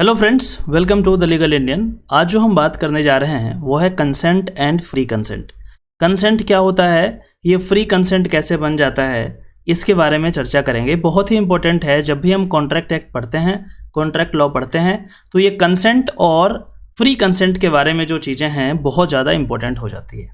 Hello friends, welcome to the legal Indian. आज जो हम बात करने जा रहे हैं वो है consent and free consent. Consent क्या होता है, ये फ्री कंसेंट कैसे बन जाता है, इसके बारे में चर्चा करेंगे। बहुत ही इंपॉर्टेंट है। जब भी हम कॉन्ट्रैक्ट एक्ट पढ़ते हैं, कॉन्ट्रैक्ट लॉ पढ़ते हैं, तो ये कंसेंट और फ्री कंसेंट के बारे में जो चीज़ें हैं बहुत ज़्यादा इंपॉर्टेंट हो जाती है।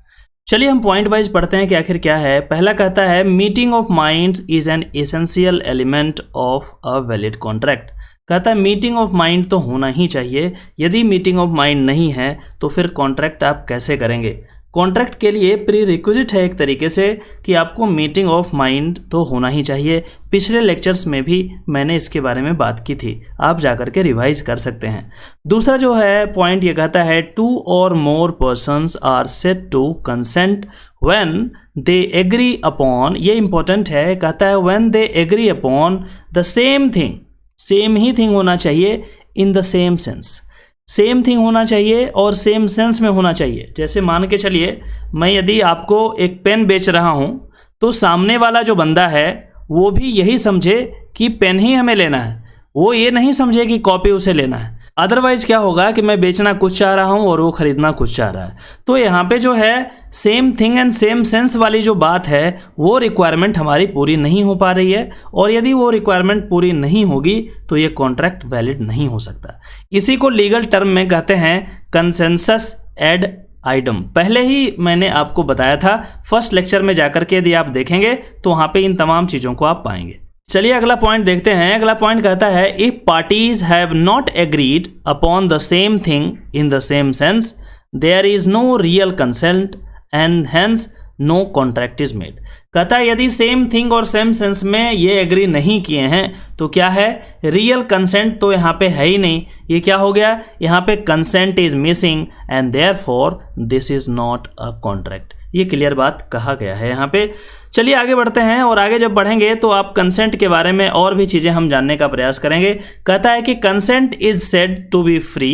चलिए हम पॉइंट वाइज पढ़ते हैं कि आखिर क्या है। पहला कहता है meeting of minds is an essential element of a valid contract. कहता है मीटिंग ऑफ माइंड तो होना ही चाहिए। यदि मीटिंग ऑफ माइंड नहीं है तो फिर कॉन्ट्रैक्ट आप कैसे करेंगे। कॉन्ट्रैक्ट के लिए प्री रिक्विजिट है एक तरीके से कि आपको मीटिंग ऑफ माइंड तो होना ही चाहिए। पिछले लेक्चर्स में भी मैंने इसके बारे में बात की थी, आप जाकर के रिवाइज कर सकते हैं। दूसरा जो है पॉइंट ये कहता है टू और more persons are said to consent when they agree upon, ये इंपॉर्टेंट है, कहता है when they agree upon the same thing. Same ही थिंग होना चाहिए in the same sense. Same thing होना चाहिए और सेम सेंस में होना चाहिए। जैसे मान के चलिए मैं यदि आपको एक पेन बेच रहा हूँ तो सामने वाला जो बंदा है वो भी यही समझे कि पेन ही हमें लेना है, वो ये नहीं समझे कि कॉपी उसे लेना है। अदरवाइज क्या होगा कि मैं बेचना कुछ चाह रहा हूँ और वो खरीदना कुछ चाह रहा है। तो यहाँ पे जो है same thing and same sense वाली जो बात है वो रिक्वायरमेंट हमारी पूरी नहीं हो पा रही है, और यदि वो रिक्वायरमेंट पूरी नहीं होगी तो ये कॉन्ट्रैक्ट वैलिड नहीं हो सकता। इसी को लीगल टर्म में कहते हैं कंसेंसस एड आइडम। पहले ही मैंने आपको बताया था, फर्स्ट लेक्चर में जाकर के यदि आप देखेंगे तो वहाँ पे इन तमाम चीज़ों को आप पाएंगे। चलिए अगला पॉइंट देखते हैं। अगला पॉइंट कहता है if parties have not agreed upon the same thing in the same sense there is no real consent and hence no contract is made. कहता है यदि सेम थिंग और सेम सेंस में ये एग्री नहीं किए हैं तो क्या है, रियल कंसेंट तो यहाँ पे है ही नहीं। ये क्या हो गया, यहाँ पे consent is missing and therefore this is not a contract. ये क्लियर बात कहा गया है यहाँ पे। चलिए आगे बढ़ते हैं, और आगे जब बढ़ेंगे तो आप कंसेंट के बारे में और भी चीज़ें हम जानने का प्रयास करेंगे। कहता है कि consent is said to be free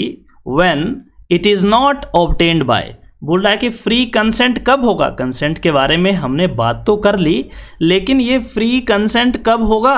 when it is not obtained by. बोल रहा है कि फ्री कंसेंट कब होगा। कंसेंट के बारे में हमने बात तो कर ली, लेकिन ये फ्री कंसेंट कब होगा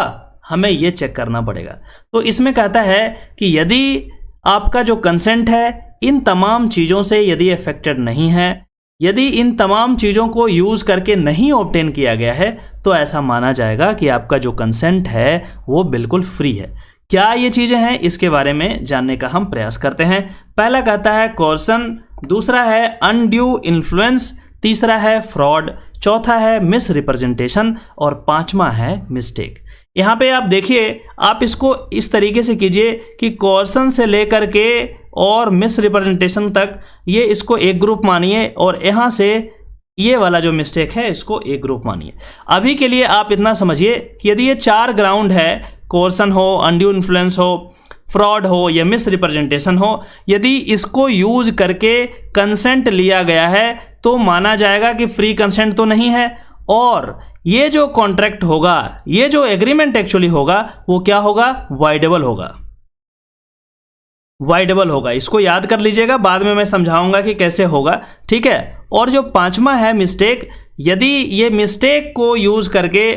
हमें ये चेक करना पड़ेगा। तो इसमें कहता है कि यदि आपका जो कंसेंट है इन तमाम चीज़ों से यदि अफेक्टेड नहीं है, यदि इन तमाम चीज़ों को यूज़ करके नहीं ऑब्टेन किया गया है, तो ऐसा माना जाएगा कि आपका जो कंसेंट है वो बिल्कुल फ्री है। क्या ये चीज़ें हैं, इसके बारे में जानने का हम प्रयास करते हैं। पहला कहता है कोर्सन, दूसरा है अनड्यू इन्फ्लुएंस, तीसरा है फ्रॉड, चौथा है मिस रिप्रेजेंटेशन और पांचवा है मिस्टेक। यहाँ पे आप देखिए, आप इसको इस तरीके से कीजिए कि कोर्सन से लेकर के और मिस रिप्रेजेंटेशन तक ये इसको एक ग्रुप मानिए, और यहाँ से ये वाला जो मिस्टेक है इसको एक ग्रुप मानिए। अभी के लिए आप इतना समझिए कि यदि ये चार ग्राउंड है, कोर्सन हो, अनड्यू इन्फ्लुएंस हो, फ्रॉड हो या मिस रिप्रेजेंटेशन हो, यदि इसको यूज करके कंसेंट लिया गया है तो माना जाएगा कि फ्री कंसेंट तो नहीं है, और ये जो कॉन्ट्रैक्ट होगा, ये जो एग्रीमेंट एक्चुअली होगा वो क्या होगा, वाइडेबल होगा। वाइडेबल होगा, इसको याद कर लीजिएगा, बाद में मैं समझाऊंगा कि कैसे होगा, ठीक है। और जो पांचवा है मिस्टेक, यदि ये मिस्टेक को यूज करके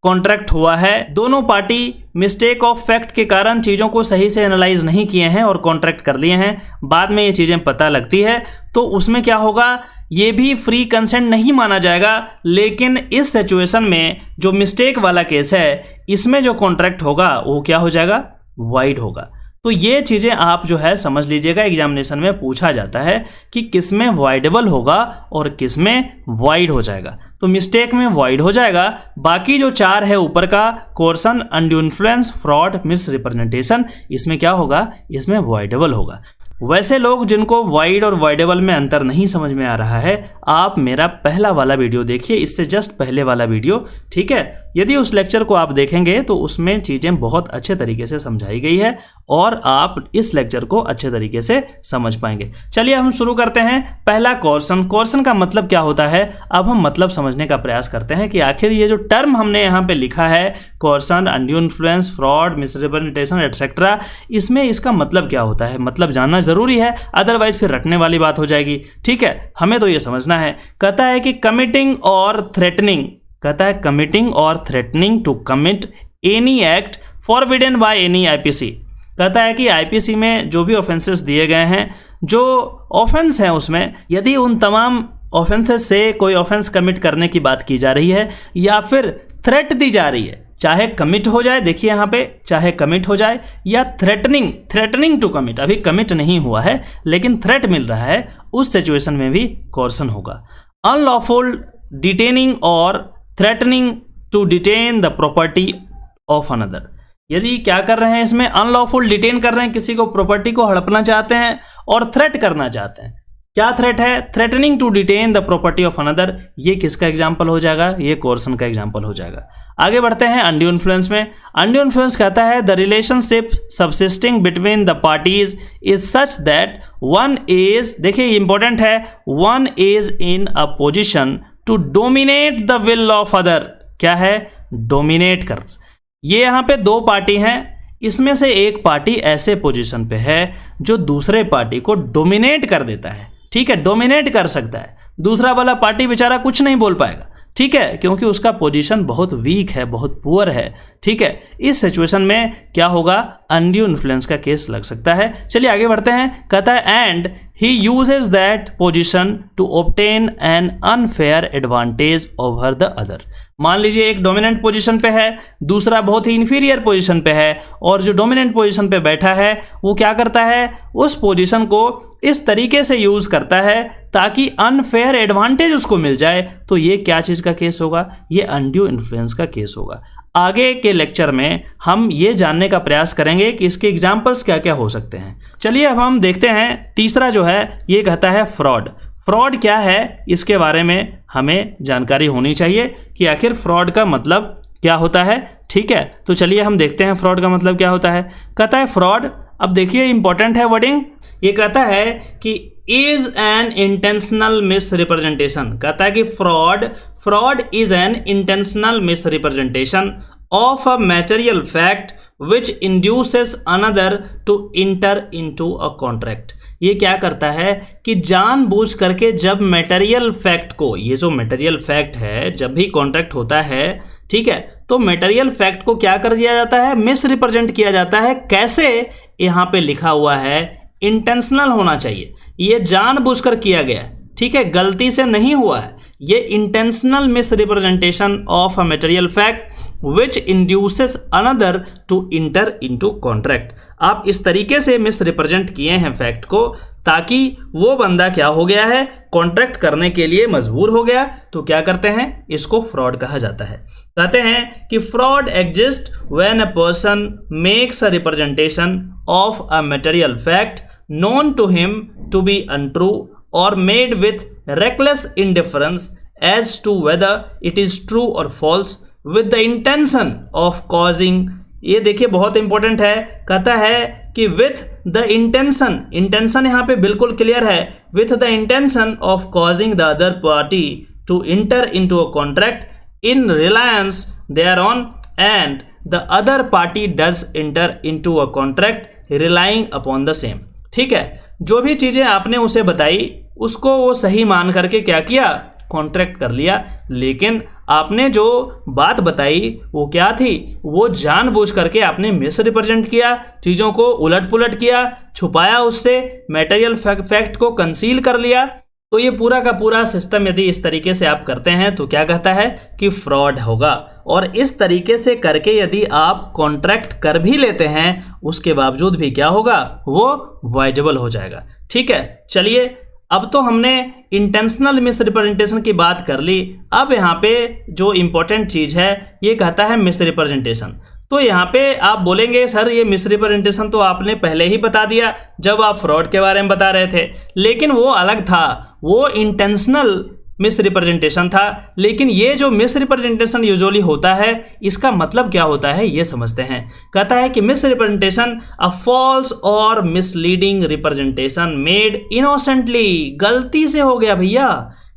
कॉन्ट्रैक्ट हुआ है, दोनों पार्टी मिस्टेक ऑफ फैक्ट के कारण चीज़ों को सही से एनालाइज नहीं किए हैं और कॉन्ट्रैक्ट कर लिए हैं, बाद में ये चीज़ें पता लगती है, तो उसमें क्या होगा, ये भी फ्री कंसेंट नहीं माना जाएगा। लेकिन इस सिचुएशन में जो मिस्टेक वाला केस है, इसमें जो कॉन्ट्रैक्ट होगा वो क्या हो जाएगा, वाइड होगा। तो ये चीज़ें आप जो है समझ लीजिएगा, एग्जामिनेशन में पूछा जाता है कि किस में वाइडेबल होगा और किस में वाइड हो जाएगा। तो मिस्टेक में वाइड हो जाएगा, बाकी जो चार है ऊपर का, कोर्सन, undue influence, fraud, miss representation, इसमें क्या होगा, इसमें वाइडेबल होगा। वैसे लोग जिनको वाइड और वाइडेबल में अंतर नहीं समझ में आ रहा है, आप मेरा पहला वाला वीडियो देखिए, इससे जस्ट पहले वाला वीडियो, ठीक है। यदि उस लेक्चर को आप देखेंगे तो उसमें चीज़ें बहुत अच्छे तरीके से समझाई गई है और आप इस लेक्चर को अच्छे तरीके से समझ पाएंगे। चलिए हम शुरू करते हैं। पहला कोर्सन। कोर्सन का मतलब क्या होता है, अब हम मतलब समझने का प्रयास करते हैं कि आखिर ये जो टर्म हमने यहाँ पे लिखा है, कोर्सन, undue influence, fraud, misrepresentation etcetera, इसमें इसका मतलब क्या होता है, मतलब जानना जरूरी है, अदरवाइज फिर रटने वाली बात हो जाएगी, ठीक है। हमें तो ये समझना है। कहता है कि कमिटिंग और थ्रेटनिंग, कहता है कमिटिंग और threatening to commit any act forbidden by any IPC. कहता है कि आईपीसी में जो भी ऑफेंसेस दिए गए हैं, जो ऑफेंस हैं उसमें यदि उन तमाम ऑफेंसेस से कोई ऑफेंस कमिट करने की बात की जा रही है या फिर थ्रेट दी जा रही है, चाहे कमिट हो जाए, देखिए यहाँ पे चाहे कमिट हो जाए या थ्रेटनिंग टू कमिट, अभी कमिट नहीं हुआ है लेकिन थ्रेट मिल रहा है, उस सिचुएशन में भी कोर्सन होगा। अनलॉफुल डिटेनिंग और threatening to detain the property of another, यदि क्या कर रहे हैं इसमें, अनलॉफुल डिटेन कर रहे हैं, किसी को प्रॉपर्टी को हड़पना चाहते हैं और थ्रेट करना चाहते हैं। क्या थ्रेट है? Threatening to detain the property of another. ये किसका एग्जांपल हो जाएगा? ये कोर्सन का एग्जांपल हो जाएगा। आगे बढ़ते हैं अनड्यू इन्फ्लुएंस में। अनड्यू इन्फ्लुएंस कहता है the relationship subsisting between the parties is such that one is, देखिए इंपॉर्टेंट है, one is in a position to dominate the will of other. क्या है? डोमिनेट कर। ये यहाँ पे दो पार्टी हैं, इसमें से एक पार्टी ऐसे पोजीशन पे है जो दूसरे पार्टी को डोमिनेट कर देता है, ठीक है, डोमिनेट कर सकता है। दूसरा वाला पार्टी बेचारा कुछ नहीं बोल पाएगा, ठीक है, क्योंकि उसका पोजीशन बहुत वीक है, बहुत पुअर है, ठीक है। इस सिचुएशन में क्या होगा? अनड्यू इन्फ्लुएंस का केस लग सकता है। चलिए आगे बढ़ते हैं। कहता है and he uses that position to obtain an unfair advantage over the other. मान लीजिए एक डोमिनेंट पोजीशन पे है, दूसरा बहुत ही इंफीरियर पोजीशन पे है, और जो डोमिनेंट पोजीशन पे बैठा है वो क्या करता है? उस पोजीशन को इस तरीके से यूज करता है ताकि अनफेयर एडवांटेज उसको मिल जाए। तो ये क्या चीज का केस होगा? ये अनड्यू इन्फ्लुएंस का केस होगा। आगे के लेक्चर में हम ये जानने का प्रयास करेंगे कि इसके एग्जाम्पल्स क्या क्या हो सकते हैं। चलिए अब हम देखते हैं तीसरा जो है, ये कहता है फ्रॉड। फ्रॉड क्या है, इसके बारे में हमें जानकारी होनी चाहिए कि आखिर फ्रॉड का मतलब क्या होता है, ठीक है। तो चलिए हम देखते हैं फ्रॉड का मतलब क्या होता है। कहता है फ्रॉड, अब देखिए इंपॉर्टेंट है वर्डिंग, ये कहता है कि is an intentional misrepresentation. कहता है कि fraud is an intentional misrepresentation of a material fact which induces another to enter into a contract. ये क्या करता है कि जानबूझ करके जब मटेरियल फैक्ट को, ये जो मटेरियल फैक्ट है, जब भी कॉन्ट्रैक्ट होता है, ठीक है, तो मटेरियल फैक्ट को क्या कर दिया जाता है? मिस रिप्रेजेंट किया जाता है। कैसे? यहाँ पे लिखा हुआ है इंटेंशनल होना चाहिए, ये जानबूझकर किया गया है, ठीक है, गलती से नहीं हुआ है। ये intentional misrepresentation of a material fact which induces another to enter into contract. आप इस तरीके से मिस रिप्रेजेंट किए हैं फैक्ट को ताकि वो बंदा क्या हो गया है? कॉन्ट्रैक्ट करने के लिए मजबूर हो गया। तो क्या करते हैं? इसको फ्रॉड कहा जाता है। कहते हैं कि fraud exist when a person makes a representation of a material fact known to him to be untrue or made with reckless indifference as to whether it is true or false with the intention of causing, ये देखिए बहुत important है, कहता है कि with the intention यहाँ पे बिल्कुल क्लियर है, with the intention of causing the other party to enter into a contract in reliance thereon and the other party does enter into a contract relying upon the same। ठीक है, जो भी चीजें आपने उसे बताई उसको वो सही मान करके क्या किया? कॉन्ट्रैक्ट कर लिया। लेकिन आपने जो बात बताई वो क्या थी? वो जानबूझ करके आपने मिस रिप्रेजेंट किया, चीजों को उलट पुलट किया, छुपाया, उससे मटेरियल फैक्ट को कंसील कर लिया। तो ये पूरा का पूरा सिस्टम यदि इस तरीके से आप करते हैं तो क्या कहता है कि फ्रॉड होगा। और इस तरीके से करके यदि आप कॉन्ट्रैक्ट कर भी लेते हैं उसके बावजूद भी क्या होगा? वो वाइडेबल हो जाएगा। ठीक है, चलिए अब तो हमने इंटेंशनल मिस रिप्रेजेंटेशन की बात कर ली। अब यहाँ पे जो इंपॉर्टेंट चीज है ये कहता है मिस रिप्रेजेंटेशन। तो यहाँ पे आप बोलेंगे सर ये मिस रिप्रेजेंटेशन तो आपने पहले ही बता दिया जब आप फ्रॉड के बारे में बता रहे थे, लेकिन वो अलग था, वो इंटेंशनल मिस रिप्रेजेंटेशन था। लेकिन ये जो मिस रिप्रेजेंटेशन यूजुअली होता है इसका मतलब क्या होता है ये समझते हैं। कहता है कि मिस रिप्रेजेंटेशन अ फॉल्स और मिसलीडिंग रिप्रेजेंटेशन मेड इनोसेंटली, गलती से हो गया भैया।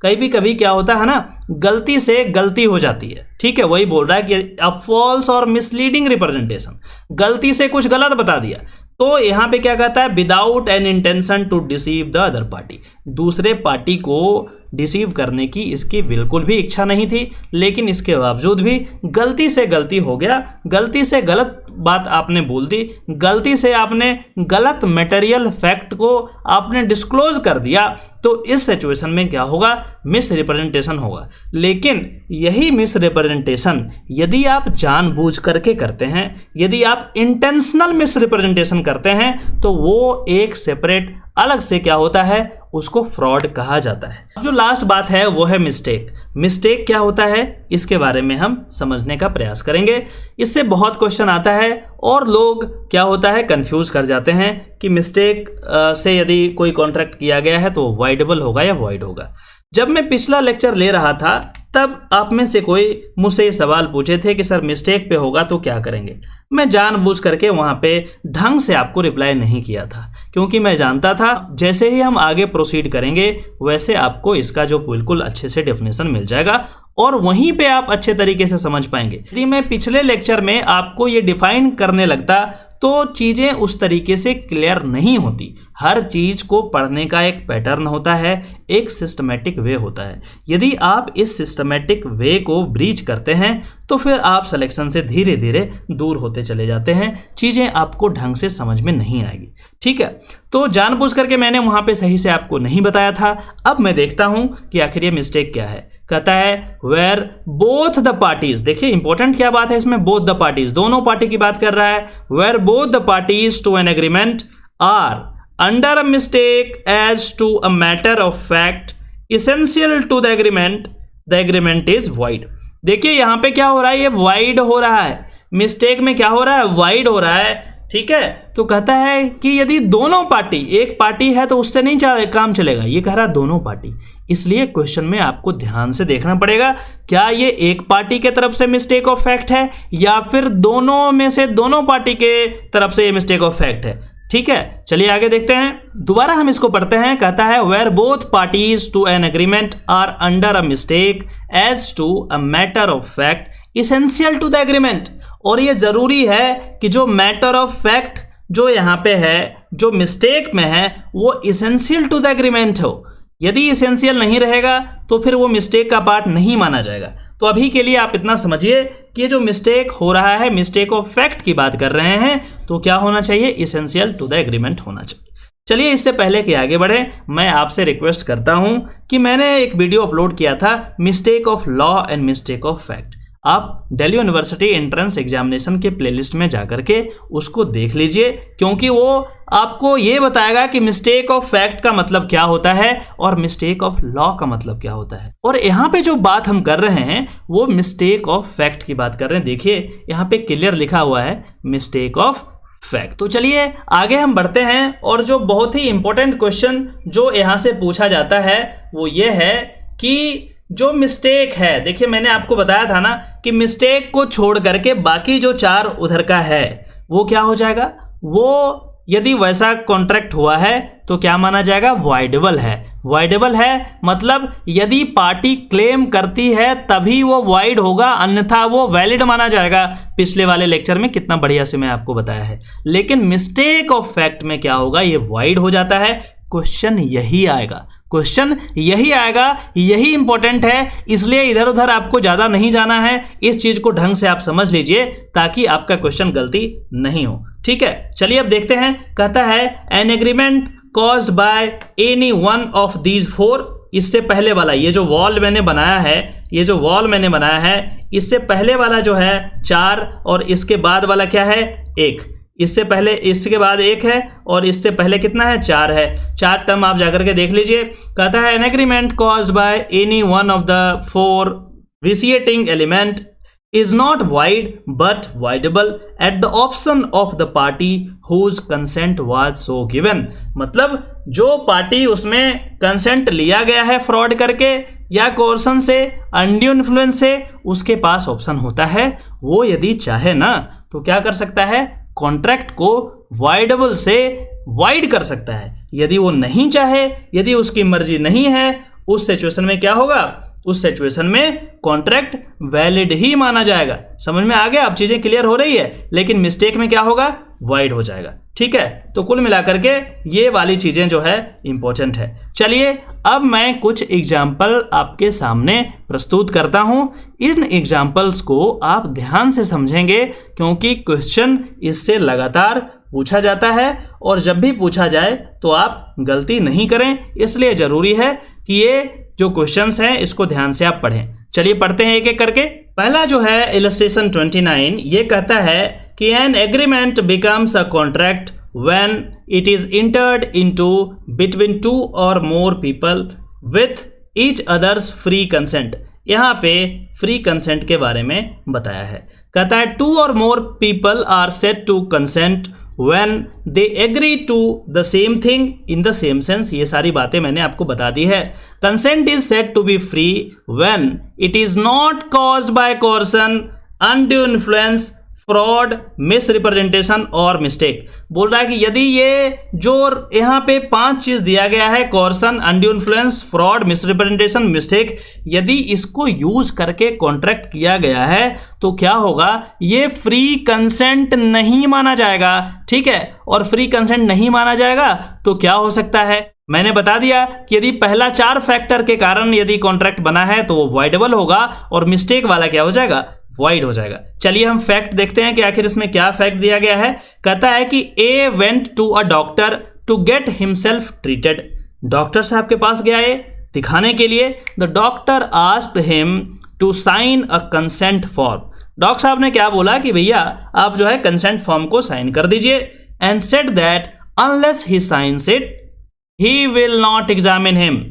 कभी क्या होता है ना, गलती से गलती हो जाती है, ठीक है, वही बोल रहा है कि अ फॉल्स और मिसलीडिंग रिप्रेजेंटेशन, गलती से कुछ गलत बता दिया। तो यहां पे क्या कहता है? Without an intention to deceive the other party, दूसरे पार्टी को डिसीव करने की इसकी बिल्कुल भी इच्छा नहीं थी, लेकिन इसके बावजूद भी गलती से गलती हो गया, गलती से गलत बात आपने बोल दी, गलती से आपने गलत मटेरियल फैक्ट को आपने डिस्क्लोज कर दिया, तो इस सिचुएशन में क्या होगा, मिस रिप्रेजेंटेशन होगा। लेकिन यही मिस रिप्रेजेंटेशन यदि आप जानबूझ करके करते हैं, यदि आप इंटेंशनल मिस रिप्रेजेंटेशन करते हैं, तो वो एक सेपरेट अलग से क्या होता है, उसको फ्रॉड कहा जाता है। अब जो लास्ट बात है वो है मिस्टेक। मिस्टेक क्या होता है, इसके बारे में हम समझने का प्रयास करेंगे। इससे बहुत क्वेश्चन आता है और लोग क्या होता है कंफ्यूज कर जाते हैं कि मिस्टेक से यदि कोई कॉन्ट्रैक्ट किया गया है तो वाइडेबल होगा या वॉइड होगा। जब मैं पिछला लेक्चर ले रहा था तब आप में से कोई मुझसे ये सवाल पूछे थे कि सर मिस्टेक पे होगा तो क्या करेंगे। मैं जानबूझ करके वहाँ पे ढंग से आपको रिप्लाई नहीं किया था, क्योंकि मैं जानता था जैसे ही हम आगे प्रोसीड करेंगे वैसे आपको इसका जो बिल्कुल अच्छे से डेफिनेशन मिल जाएगा और वहीं पे आप अच्छे तरीके से समझ पाएंगे। यदि मैं पिछले लेक्चर में आपको ये डिफाइन करने लगता तो चीज़ें उस तरीके से क्लियर नहीं होती। हर चीज़ को पढ़ने का एक पैटर्न होता है, एक सिस्टमेटिक वे होता है। यदि आप इस सिस्टमेटिक वे को ब्रीच करते हैं तो फिर आप सिलेक्शन से धीरे धीरे दूर होते चले जाते हैं, चीज़ें आपको ढंग से समझ में नहीं आएगी। ठीक है, तो जानबूझ करके मैंने वहाँ पे सही से आपको नहीं बताया था। अब मैं देखता हूँ कि आखिर ये मिस्टेक क्या है। कहता है वेयर बोथ द पार्टीज, देखिए इंपॉर्टेंट क्या बात है इसमें, बोथ द पार्टीज, दोनों पार्टी की बात कर रहा है। Where both the parties to an agreement are under a mistake as to a matter of fact essential to the agreement is void. देखिए यहां पे क्या हो रहा है, ये वाइड हो रहा है। मिस्टेक में क्या हो रहा है, वाइड हो रहा है। ठीक है, तो कहता है कि यदि दोनों पार्टी, एक पार्टी है तो उससे नहीं काम चलेगा, ये कह रहा है दोनों पार्टी। इसलिए क्वेश्चन में आपको ध्यान से देखना पड़ेगा, क्या ये एक पार्टी के तरफ से मिस्टेक ऑफ फैक्ट है या फिर दोनों में से दोनों पार्टी के तरफ से ये मिस्टेक ऑफ फैक्ट है। ठीक है, चलिए आगे देखते हैं। दोबारा हम इसको पढ़ते हैं। कहता है where both parties to an agreement are under a mistake as to a matter of fact essential to the agreement. और ये जरूरी है कि जो मैटर ऑफ फैक्ट जो यहाँ पे है, जो मिस्टेक में है, वो इसेंशियल टू द एग्रीमेंट हो। यदि इसेंशियल नहीं रहेगा तो फिर वो मिस्टेक का पार्ट नहीं माना जाएगा। तो अभी के लिए आप इतना समझिए कि जो मिस्टेक हो रहा है, मिस्टेक ऑफ फैक्ट की बात कर रहे हैं, तो क्या होना चाहिए, इसेंशियल टू द एग्रीमेंट होना चाहिए। चलिए इससे पहले कि आगे बढ़े, मैं आपसे रिक्वेस्ट करता हूं कि मैंने एक वीडियो अपलोड किया था mistake of law and mistake of fact. आप दिल्ली यूनिवर्सिटी एंट्रेंस एग्जामिनेशन के प्लेलिस्ट में जाकर के उसको देख लीजिए, क्योंकि वो आपको ये बताएगा कि मिस्टेक ऑफ फैक्ट का मतलब क्या होता है और मिस्टेक ऑफ लॉ का मतलब क्या होता है। और यहाँ पे जो बात हम कर रहे हैं वो मिस्टेक ऑफ फैक्ट की बात कर रहे हैं। देखिए यहाँ पे क्लियर लिखा हुआ है मिस्टेक ऑफ फैक्ट। तो चलिए आगे हम बढ़ते हैं और जो बहुत ही इंपॉर्टेंट क्वेश्चन जो यहाँ से पूछा जाता है वो ये है कि जो मिस्टेक है, देखिए मैंने आपको बताया था ना कि मिस्टेक को छोड़ करके बाकी जो चार उधर का है वो क्या हो जाएगा, वो यदि वैसा कॉन्ट्रैक्ट हुआ है तो क्या माना जाएगा, वाइडेबल है। वाइडेबल है मतलब यदि पार्टी क्लेम करती है तभी वो वाइड होगा, अन्यथा वो वैलिड माना जाएगा। पिछले वाले लेक्चर में कितना बढ़िया से मैं आपको बताया है। लेकिन मिस्टेक ऑफ फैक्ट में क्या होगा, ये वाइड हो जाता है। क्वेश्चन यही आएगा, क्वेश्चन यही आएगा, यही इंपॉर्टेंट है। इसलिए इधर उधर आपको ज़्यादा नहीं जाना है, इस चीज़ को ढंग से आप समझ लीजिए ताकि आपका क्वेश्चन गलती नहीं हो। ठीक है, चलिए अब देखते हैं। कहता है an agreement caused by any one of these four. इससे पहले वाला ये जो वॉल मैंने बनाया है, ये जो वॉल मैंने बनाया है, इससे पहले वाला जो है 4 और इसके बाद वाला क्या है 1। इससे पहले, इसके बाद 1 है और इससे पहले कितना है 4 है। 4 टर्म आप जाकर के देख लीजिए। कहता है an agreement caused by any one of the four vitiating element is not wide but wideable at the option of the party whose consent was so given। मतलब जो पार्टी उसमें कंसेंट लिया गया है फ्रॉड करके या कोर्सन से, अनड्यू इन्फ्लुएंस से, उसके पास ऑप्शन होता है, वो यदि चाहे ना तो क्या कर सकता है, कॉन्ट्रैक्ट को वाइडेबल से वाइड कर सकता है। यदि वो नहीं चाहे, यदि उसकी मर्जी नहीं है, उस सिचुएशन में क्या होगा, उस सिचुएशन में कॉन्ट्रैक्ट वैलिड ही माना जाएगा। समझ में आ गया? अब चीजें क्लियर हो रही है, लेकिन मिस्टेक में क्या होगा? वॉइड हो जाएगा। ठीक है, तो कुल मिलाकर के ये वाली चीजें जो है इंपॉर्टेंट है। चलिए अब मैं कुछ एग्जाम्पल आपके सामने प्रस्तुत करता हूं। इन एग्जाम्पल्स को आप ध्यान से समझेंगे, क्योंकि क्वेश्चन इससे लगातार पूछा जाता है और जब भी पूछा जाए तो आप गलती नहीं करें, इसलिए जरूरी है कि ये जो क्वेश्चंस हैं इसको ध्यान से आप पढ़ें। चलिए पढ़ते हैं एक एक करके। पहला जो है इलस्ट्रेशन 29, ये कहता है कि an agreement becomes a contract when it is entered into between two और more people with each others free consent. यहाँ पे फ्री कंसेंट के बारे में बताया है। कहता है टू और more people are said to consent when they agree to the same thing in the same sense। ये सारी बातें मैंने आपको बता दी है। Consent is said to be free when it is not caused by coercion, undue influence, fraud, misrepresentation और mistake. बोल रहा है कि यदि ये जो यहाँ पे 5 चीज दिया गया है, कोर्सन, undue influence, fraud, misrepresentation, mistake, यदि इसको यूज करके कॉन्ट्रैक्ट किया गया है तो क्या होगा? ये फ्री कंसेंट नहीं माना जाएगा। ठीक है, और फ्री कंसेंट नहीं माना जाएगा तो क्या हो सकता है? मैंने बता दिया कि यदि पहला 4 फैक्टर के कारण यदि कॉन्ट्रैक्ट बना है तो वो वॉइडेबल होगा और मिस्टेक वाला क्या हो जाएगा? वॉइड हो जाएगा। चलिए हम फैक्ट देखते हैं कि आखिर इसमें क्या फैक्ट दिया गया है। कहता है कि A went to a doctor to get himself treated. Doctor साहब के पास गया ए दिखाने के लिए। The doctor asked him to sign a consent form. Doctor साहब ने क्या बोला कि भैया आप जो है कंसेंट फॉर्म को साइन कर दीजिए। And said that unless he science it he will not examine him.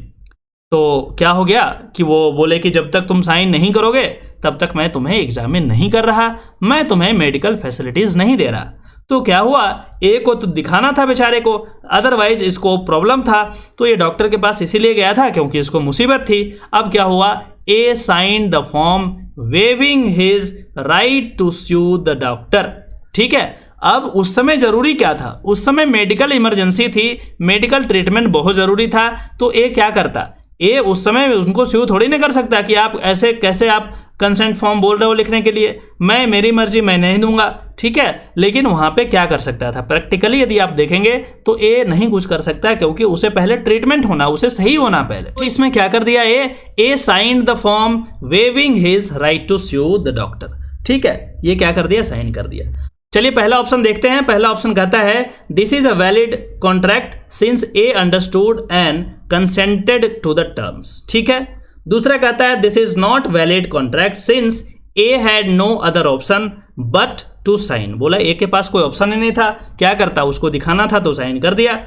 तो क्या हो गया कि वो बोले कि जब तक तुम साइन नहीं करोगे तब तक मैं तुम्हें एग्जामिन नहीं कर रहा, मैं तुम्हें मेडिकल फैसिलिटीज नहीं दे रहा। तो क्या हुआ? ए को तो दिखाना था बेचारे को, अदरवाइज इसको प्रॉब्लम था, तो ये डॉक्टर के पास इसीलिए गया था क्योंकि इसको मुसीबत थी। अब क्या हुआ? A sign the form waiving his right to sue the doctor. ठीक है, अब उस समय जरूरी क्या था? उस समय मेडिकल इमरजेंसी थी, मेडिकल ट्रीटमेंट बहुत जरूरी था। तो ए क्या करता? ए उस समय उनको स्यू थोड़ी नहीं कर सकता कि आप ऐसे कैसे आप कंसेंट फॉर्म बोल रहे हो लिखने के लिए, मैं मेरी मर्जी मैं नहीं दूंगा। ठीक है, लेकिन वहां पे क्या कर सकता था? प्रैक्टिकली यदि आप देखेंगे तो ए नहीं कुछ कर सकता, क्योंकि उसे पहले ट्रीटमेंट होना, उसे सही होना पहले। तो इसमें क्या कर दिया? A signed the form waiving his right to sue the doctor. ठीक है, ये क्या कर दिया? साइन कर दिया। चलिए पहला ऑप्शन देखते हैं। पहला ऑप्शन कहता है this is a valid contract since A understood and consented to the terms. ठीक है। दूसरा कहता है this is not valid contract since A had no other option but to sign. बोला ए के पास कोई ऑप्शन ही नहीं था, क्या करता? उसको दिखाना था तो साइन कर दिया।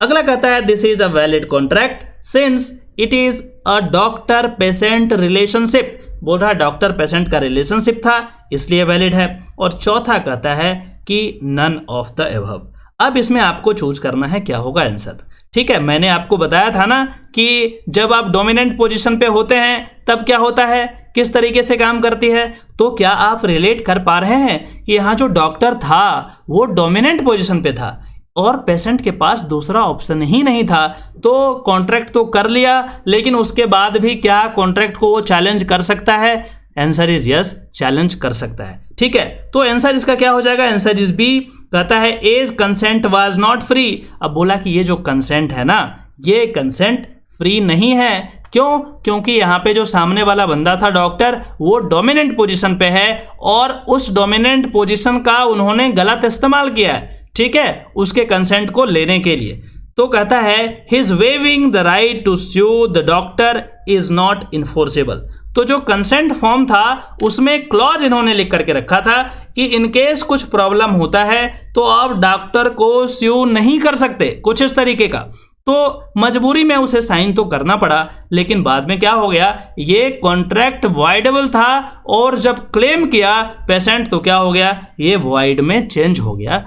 अगला कहता है this is a valid contract since it is a doctor patient relationship. बोल रहा डॉक्टर पेशेंट का रिलेशनशिप था इसलिए वैलिड है। और चौथा कहता है कि नन ऑफ द एबव। अब इसमें आपको चूज करना है क्या होगा आंसर। ठीक है, मैंने आपको बताया था ना कि जब आप डोमिनेंट पोजीशन पे होते हैं तब क्या होता है, किस तरीके से काम करती है। तो क्या आप रिलेट कर पा रहे हैं कि यहाँ जो डॉक्टर था वो डोमिनेंट पोजीशन पे था और पेशेंट के पास दूसरा ऑप्शन ही नहीं था, तो कॉन्ट्रैक्ट तो कर लिया, लेकिन उसके बाद भी क्या कॉन्ट्रैक्ट को वो चैलेंज कर सकता है? आंसर इज यस, चैलेंज कर सकता है। ठीक है, तो आंसर इसका क्या हो जाएगा? Answer is B. कहता है as consent was not free. अब बोला कि ये जो कंसेंट है ना, ये कंसेंट फ्री नहीं है। क्यों? क्योंकि यहाँ पे जो सामने वाला बंदा था डॉक्टर, वो डोमिनेंट पोजीशन पे है और उस डोमिनेंट पोजीशन का उन्होंने गलत इस्तेमाल किया है। ठीक है, उसके कंसेंट को लेने के लिए। तो कहता है his waiving the right to sue the doctor is not enforceable. तो जो कंसेंट फॉर्म था उसमें क्लॉज इन्होंने लिख करके रखा था कि इनकेस कुछ प्रॉब्लम होता है तो आप डॉक्टर को स्यू नहीं कर सकते, कुछ इस तरीके का। तो मजबूरी में उसे साइन तो करना पड़ा, लेकिन बाद में क्या हो गया, ये कॉन्ट्रैक्ट वॉइडेबल था और जब क्लेम किया पेशेंट तो क्या हो गया, ये वॉइड में चेंज हो गया।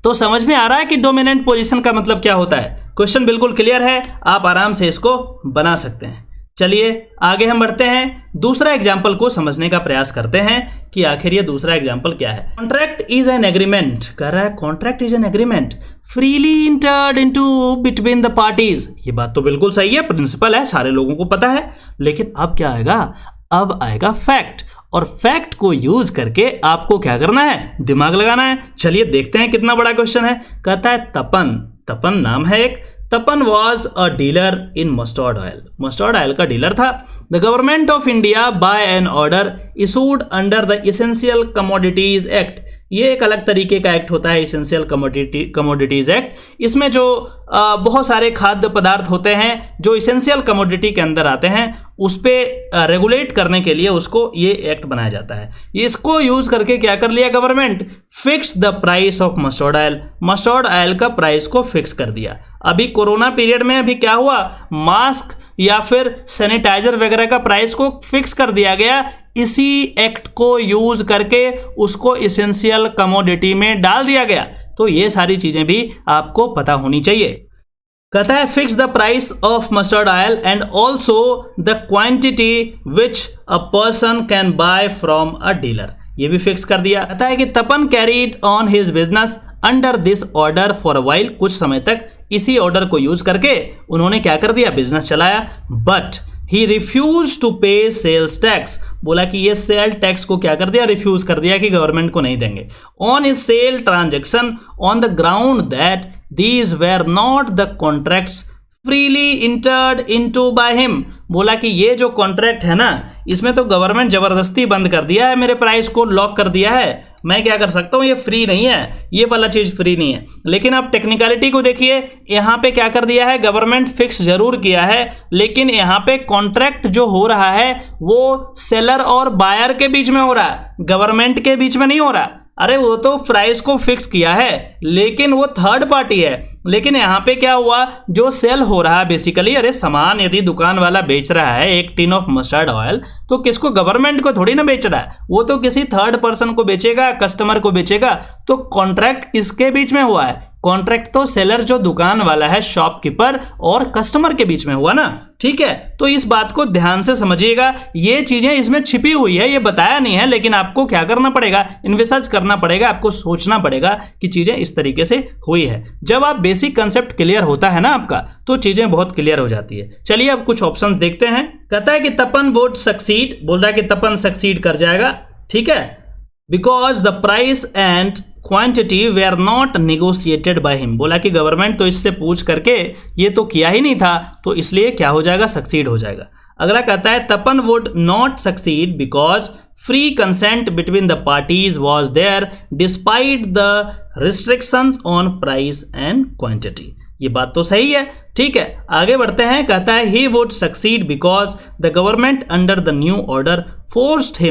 तो समझ में आ रहा है कि डोमिनेंट पोजीशन का मतलब क्या होता है। क्वेश्चन बिल्कुल क्लियर है, आप आराम से इसको बना सकते हैं। चलिए आगे हम बढ़ते हैं, दूसरा एग्जाम्पल को समझने का प्रयास करते हैं कि आखिर ये दूसरा एग्जाम्पल क्या है। कॉन्ट्रैक्ट इज एन एग्रीमेंट, कह रहा है contract is an agreement freely entered into between the parties. ये बात तो बिल्कुल सही है, प्रिंसिपल है, सारे लोगों को पता है। लेकिन अब क्या आएगा, अब आएगा फैक्ट, और फैक्ट को यूज करके आपको क्या करना है, दिमाग लगाना है। चलिए देखते हैं कितना बड़ा क्वेश्चन है। कहता है तपन, तपन नाम है एक, Tapan was a dealer in mustard oil, mustard oil का डीलर था। The government of India by an order issued under the essential commodities act. ये एक अलग तरीके का एक्ट होता है, इसेंशियल कमोडिटीज एक्ट। इसमें जो बहुत सारे खाद्य पदार्थ होते हैं जो इसेंशियल कमोडिटी के अंदर आते हैं, उस पर रेगुलेट करने के लिए उसको ये एक्ट बनाया जाता है। इसको यूज करके क्या कर लिया government, fix the price of mustard oil, mustard oil का प्राइस को फिक्स कर दिया। अभी कोरोना पीरियड में अभी क्या हुआ, मास्क या फिर सैनिटाइजर वगैरह का प्राइस को फिक्स कर दिया गया। इसी एक्ट को यूज करके उसको इसेंशियल कमोडिटी में डाल दिया गया। तो ये सारी चीजें भी आपको पता होनी चाहिए। कहता है fix the price of mustard oil and also the quantity which a person can buy from a dealer, ये भी फिक्स कर दिया। कहता है कि Tapan carried on his business under this order for a while, कुछ समय तक इसी ऑर्डर को यूज करके उन्होंने क्या कर दिया, बिजनेस चलाया। बट ही रिफ्यूज टू पे सेल्स टैक्स, बोला कि ये सेल टैक्स को क्या कर दिया, रिफ्यूज कर दिया कि गवर्नमेंट को नहीं देंगे। On is sale transaction on the ground that these were not the contracts freely entered into bye him, बोला कि ये जो कॉन्ट्रैक्ट है ना, इसमें तो गवर्नमेंट जबरदस्ती बंद कर दिया है, मेरे प्राइस को लॉक कर दिया है। मैं क्या कर सकता हूं, ये फ्री नहीं है, ये वाला चीज फ्री नहीं है। लेकिन अब टेक्निकलिटी को देखिए, यहां पे क्या कर दिया है गवर्नमेंट, फिक्स जरूर किया है, लेकिन यहां पे कॉन्ट्रैक्ट जो हो रहा है वो सेलर और बायर के बीच में हो रहा है, गवर्नमेंट के बीच में नहीं हो रहा। अरे वो तो प्राइस को फिक्स किया है, लेकिन वो थर्ड पार्टी है। लेकिन यहाँ पे क्या हुआ, जो सेल हो रहा है बेसिकली, अरे सामान यदि दुकान वाला बेच रहा है एक टिन ऑफ मस्टर्ड ऑयल, तो किसको, गवर्नमेंट को थोड़ी ना बेच रहा है, वो तो किसी थर्ड पर्सन को बेचेगा, कस्टमर को बेचेगा। तो कॉन्ट्रैक्ट किसके बीच में हुआ है, कॉन्ट्रैक्ट तो सेलर जो दुकान वाला है, शॉपकीपर और कस्टमर के बीच में हुआ ना, ठीक है। तो इस बात को ध्यान से समझिएगा, ये चीजें इसमें छिपी हुई है, ये बताया नहीं है, लेकिन आपको क्या करना पड़ेगा, इन्वेस्ट करना पड़ेगा, आपको सोचना पड़ेगा कि चीजें इस तरीके से हुई है। जब आप बेसिक कंसेप्ट क्लियर होता है ना आपका, तो चीजें बहुत क्लियर हो जाती है। चलिए अब कुछ ऑप्शंस देखते हैं। कहता है कि तपन वुड सक्सीड, बोल रहा है कि तपन सक्सीड कर जाएगा, ठीक है, because the price and quantity they are not negotiated by him, बोला कि गवर्नमेंट तो इससे पूछ करके ये तो किया ही नहीं था, तो इसलिए क्या हो जाएगा, सक्सीड हो जाएगा। अगला कहता है Tapan would not succeed because free consent between the parties was there despite the restrictions on price and quantity. ये बात तो सही है, ठीक है। आगे बढ़ते हैं। कहता है he would succeed because the government under the new order forced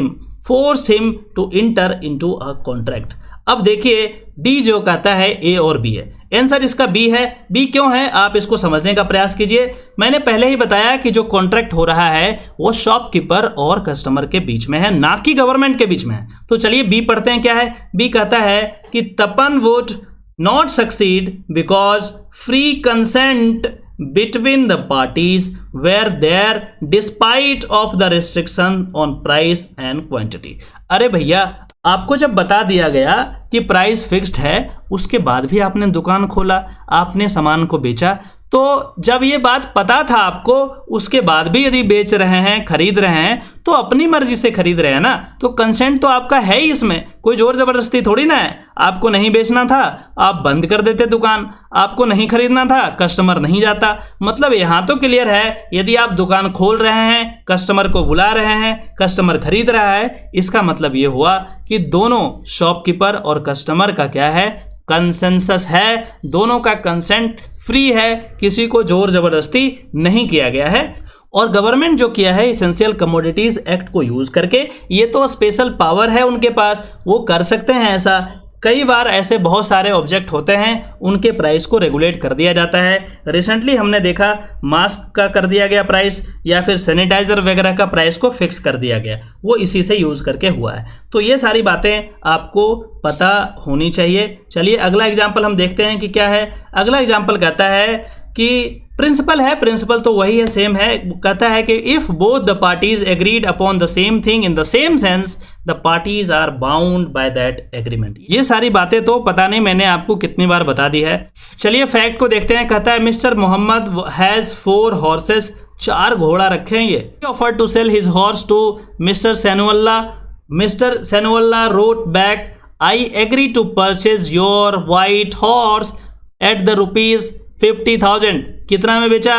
him to enter into a contract. अब देखिए डी जो कहता है ए और बी है, आंसर इसका बी है। बी क्यों है, आप इसको समझने का प्रयास कीजिए। मैंने पहले ही बताया कि जो कॉन्ट्रैक्ट हो रहा है वो शॉपकीपर और कस्टमर के बीच में है, ना कि गवर्नमेंट के बीच में है। तो चलिए बी पढ़ते हैं क्या है। बी कहता है कि Tapan would not succeed because free consent between the parties were there despite of the restriction on price and quantity। अरे भैया आपको जब बता दिया गया कि प्राइस फिक्स्ड है, उसके बाद भी आपने दुकान खोला, आपने सामान को बेचा, तो जब ये बात पता था आपको, उसके बाद भी यदि बेच रहे हैं, खरीद रहे हैं, तो अपनी मर्जी से खरीद रहे हैं ना, तो कंसेंट तो आपका है ही, इसमें कोई जोर जबरदस्ती थोड़ी ना है। आपको नहीं बेचना था, आप बंद कर देते दुकान, आपको नहीं खरीदना था, कस्टमर नहीं जाता। मतलब यहाँ तो क्लियर है, यदि आप दुकान खोल रहे हैं, कस्टमर को बुला रहे हैं, कस्टमर खरीद रहा है, इसका मतलब ये हुआ कि दोनों शॉपकीपर और कस्टमर का क्या है, कंसेंसस है, दोनों का कंसेंट फ्री है, किसी को जोर जबरदस्ती नहीं किया गया है। और गवर्नमेंट जो किया है इसेंशियल कमोडिटीज एक्ट को यूज करके, ये तो स्पेशल पावर है उनके पास, वो कर सकते हैं ऐसा। कई बार ऐसे बहुत सारे ऑब्जेक्ट होते हैं, उनके प्राइस को रेगुलेट कर दिया जाता है। रिसेंटली हमने देखा मास्क का कर दिया गया प्राइस, या फिर सैनिटाइजर वगैरह का प्राइस को फिक्स कर दिया गया, वो इसी से यूज करके हुआ है। तो ये सारी बातें आपको पता होनी चाहिए। चलिए अगला एग्जाम्पल हम देखते हैं कि क्या है। अगला एग्जाम्पल कहता है कि प्रिंसिपल है, प्रिंसिपल तो वही है, सेम है। कहता है कि if both the parties agreed upon the same thing in the same sense the parties are bound by that agreement. ये सारी बातें तो पता नहीं मैंने आपको कितनी बार बता दी है। चलिए फैक्ट को देखते हैं। कहता है मिस्टर मोहम्मद हैज 4 हॉर्सेस, 4 घोड़ा रखे हैं ये। Offer to sell his horse to mister Sanaulla. Mister Sanaulla wrote back, I agree to purchase your white horse at the rupees 50,000। कितना में बेचा?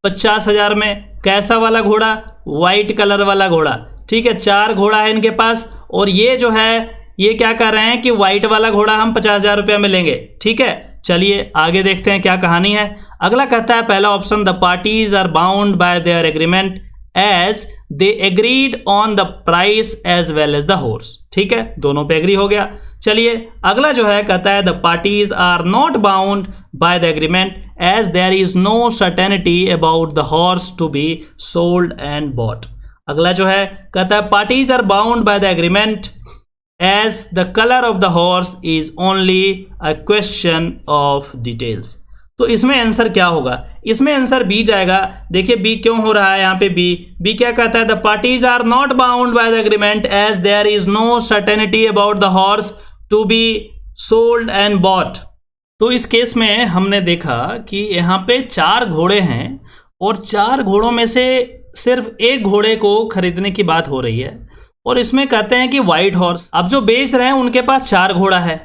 50,000 में। कैसा वाला घोड़ा? वाइट कलर वाला घोड़ा। ठीक है, 4 घोड़ा है इनके पास, और ये जो है ये क्या कर रहे हैं कि वाइट वाला घोड़ा हम 50,000 रुपये में लेंगे। ठीक है, चलिए आगे देखते हैं क्या कहानी है। अगला कहता है पहला option, the parties are bound by their agreement as they agreed on the price as well as the horse. ठीक है, दोनों पे एग्री हो गया। चलिए अगला जो है कहता है the parties are not bound by the agreement as there is no certainty about the horse to be sold and bought. अगला जो है कहता है parties are bound by the agreement as the colour of the horse is only a question of details. तो इसमें answer क्या होगा? इसमें आंसर बी जाएगा। देखिए बी क्यों हो रहा है यहाँ पे बी क्या कहता है? The parties are not bound by the agreement as there is no certainty about the horse to be sold and bought. तो इस केस में हमने देखा कि यहाँ पे 4 घोड़े हैं और 4 घोड़ों में से सिर्फ एक घोड़े को खरीदने की बात हो रही है, और इसमें कहते हैं कि वाइट हॉर्स। अब जो बेच रहे हैं उनके पास 4 घोड़ा है।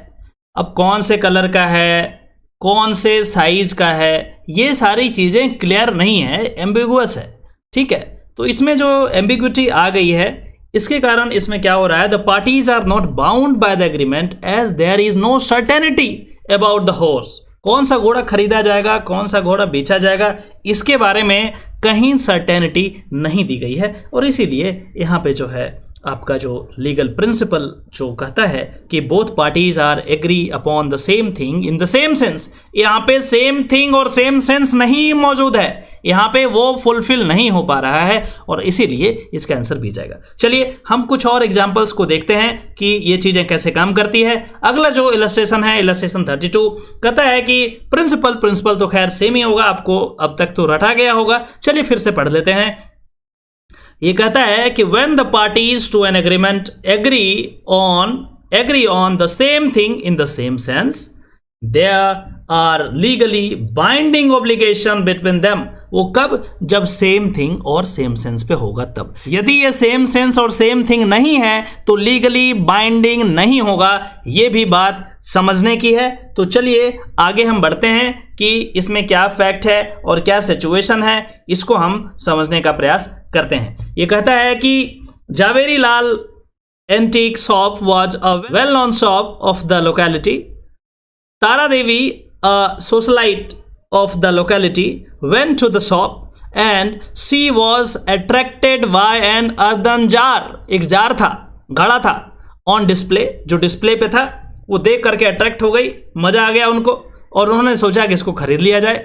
अब कौन से कलर का है, कौन से साइज का है, ये सारी चीज़ें क्लियर नहीं है, एम्बिगुअस है। ठीक है, तो इसमें जो एम्बिग्विटी आ गई है इसके कारण इसमें क्या हो रहा है? The parties are not bound by the agreement as there is no certainty about the horse. कौन सा घोड़ा खरीदा जाएगा, कौन सा घोड़ा बेचा जाएगा, इसके बारे में कहीं सर्टेनिटी नहीं दी गई है, और इसीलिए यहाँ पे जो है आपका जो लीगल प्रिंसिपल जो कहता है कि both parties are agree upon the same thing in the same sense, यहाँ पे सेम थिंग और सेम सेंस नहीं मौजूद है, यहाँ पे वो फुलफिल नहीं हो पा रहा है, और इसीलिए इसका आंसर भी जाएगा। चलिए हम कुछ और एग्जांपल्स को देखते हैं कि ये चीजें कैसे काम करती है। अगला जो इलस्ट्रेशन है, इलस्ट्रेशन 32, कहता है कि प्रिंसिपल तो खैर सेम ही होगा, आपको अब तक तो रटा गया होगा। चलिए फिर से पढ़ लेते हैं। ये कहता है कि when the parties to an agreement agree on the same thing in the same sense, there are legally binding obligation between them। वो कब? जब सेम थिंग और सेम सेंस पे होगा तब। यदि ये सेम सेंस और सेम थिंग नहीं है तो लीगली बाइंडिंग नहीं होगा। ये भी बात समझने की है। तो चलिए आगे हम बढ़ते हैं कि इसमें क्या फैक्ट है और क्या सिचुएशन है, इसको हम समझने का प्रयास करते हैं। ये कहता है कि Zaveri Lal antique shop was a well known shop of the locality. Tara Devi, a socialite of the locality, went to the shop and she was attracted by an earthen jar। एक जार था, घड़ा था, on display, जो डिस्प्ले पे था, वो देख करके अट्रैक्ट हो गई, मजा आ गया उनको, और उन्होंने सोचा कि इसको खरीद लिया जाए।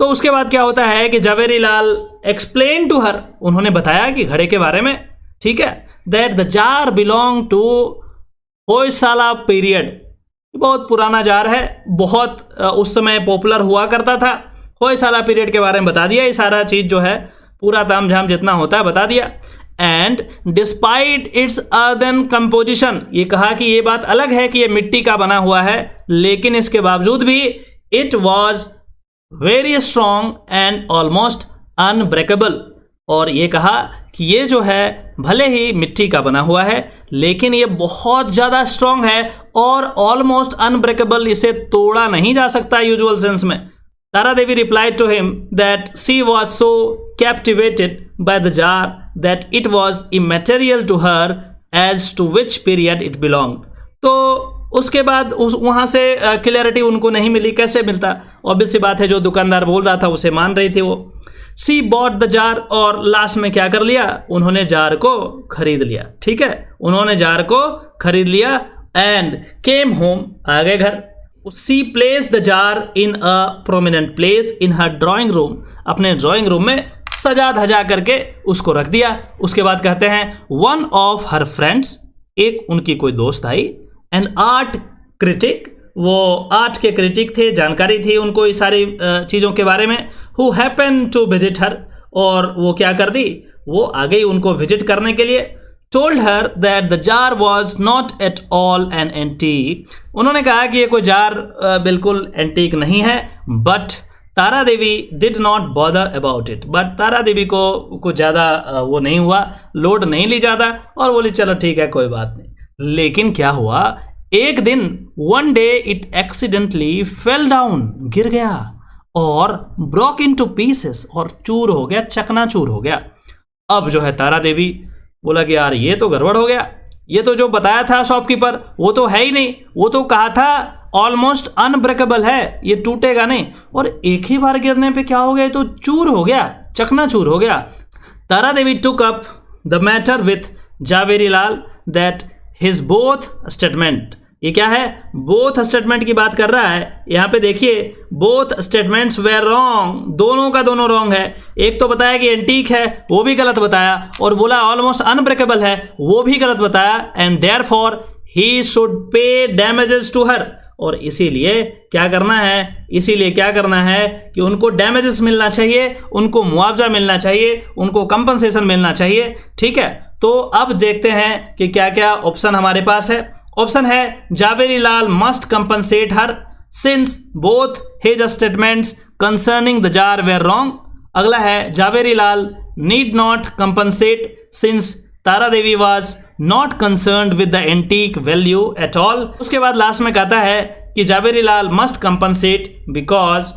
तो उसके बाद क्या होता है कि Zaveri Lal explain to her, उन्होंने बताया कि घड़े के बारे में, ठीक है, that the jar belong to Hoysala period. बहुत पुराना जार है, बहुत उस समय पॉपुलर हुआ करता था। होयसाला पीरियड के बारे में बता दिया, ये सारा चीज जो है पूरा ताम झाम जितना होता है बता दिया। And despite it's earthen composition, ये कहा कि ये बात अलग है कि ये मिट्टी का बना हुआ है, लेकिन इसके बावजूद भी it was very strong and almost unbreakable. और ये कहा कि ये जो है भले ही मिट्टी का बना हुआ है लेकिन ये बहुत ज़्यादा स्ट्रॉन्ग है और ऑलमोस्ट अनब्रेकेबल, इसे तोड़ा नहीं जा सकता यूजुअल सेंस में। Tara Devi replied to him that she was so captivated by the jar that it was immaterial to her as to which period it belong. तो उसके बाद वहाँ से क्लियरिटी उनको नहीं मिली। कैसे मिलता? ऑब्वियस सी बात है, जो दुकानदार बोल रहा था उसे मान रही थी वो। सी बॉट द जार, और लास्ट में क्या कर लिया? उन्होंने जार को खरीद लिया। ठीक है, उन्होंने जार को खरीद लिया एंड केम होम, आ गए घर। She place the jar in a prominent place in her drawing room, अपने ड्राइंग रूम में सजा धजा करके उसको रख दिया। उसके बाद कहते हैं वन ऑफ हर फ्रेंड्स, एक उनकी कोई दोस्त आई, एन आर्ट क्रिटिक, वो आर्ट के क्रिटिक थे, जानकारी थी उनको इस सारी चीज़ों के बारे में, who happen to visit her, और वो क्या कर दी, वो आ गई उनको विजिट करने के लिए। Told her that the jar was not at all an antique, उन्होंने कहा कि ये कोई जार बिल्कुल एंटीक नहीं है। But Tara Devi did not bother about it, but Tara Devi को कुछ ज़्यादा वो नहीं हुआ, लोड नहीं ली ज़्यादा, और बोली चलो ठीक है कोई बात नहीं। लेकिन क्या हुआ, एक दिन one day it accidentally fell down, गिर गया, और ब्रोक इनटू पीसेस, और चूर हो गया, चकनाचूर हो गया। अब जो है तारा देवी बोला कि यार ये तो गड़बड़ हो गया, ये तो जो बताया था शॉपकीपर वो तो है ही नहीं, वो तो कहा था ऑलमोस्ट अनब्रेकेबल है, ये टूटेगा नहीं, और एक ही बार गिरने पे क्या हो गया, तो चूर हो गया, चकनाचूर हो गया। Tara Devi took up the matter with Javeri Lal that his both statement, ये क्या है, बोथ स्टेटमेंट की बात कर रहा है। यहाँ पे देखिए बोथ स्टेटमेंट्स वेर रॉन्ग, दोनों का दोनों रॉन्ग है। एक तो बताया कि एंटीक है, वो भी गलत बताया, और बोला ऑलमोस्ट अनब्रेकेबल है, वो भी गलत बताया। And therefore he should pay damages to her, और इसीलिए क्या करना है, इसीलिए क्या करना है कि उनको डैमेजेस मिलना चाहिए, उनको मुआवजा मिलना चाहिए, उनको कंपनसेशन मिलना चाहिए। ठीक है, तो अब देखते हैं कि क्या क्या ऑप्शन हमारे पास है। ऑप्शन है Javeri Lal must compensate her since both his statements concerning the jar were wrong. अगला है Javeri Lal need not compensate since Tara Devi was not concerned with the antique value at all. उसके बाद लास्ट में कहता है कि Zaveri Lal must compensate because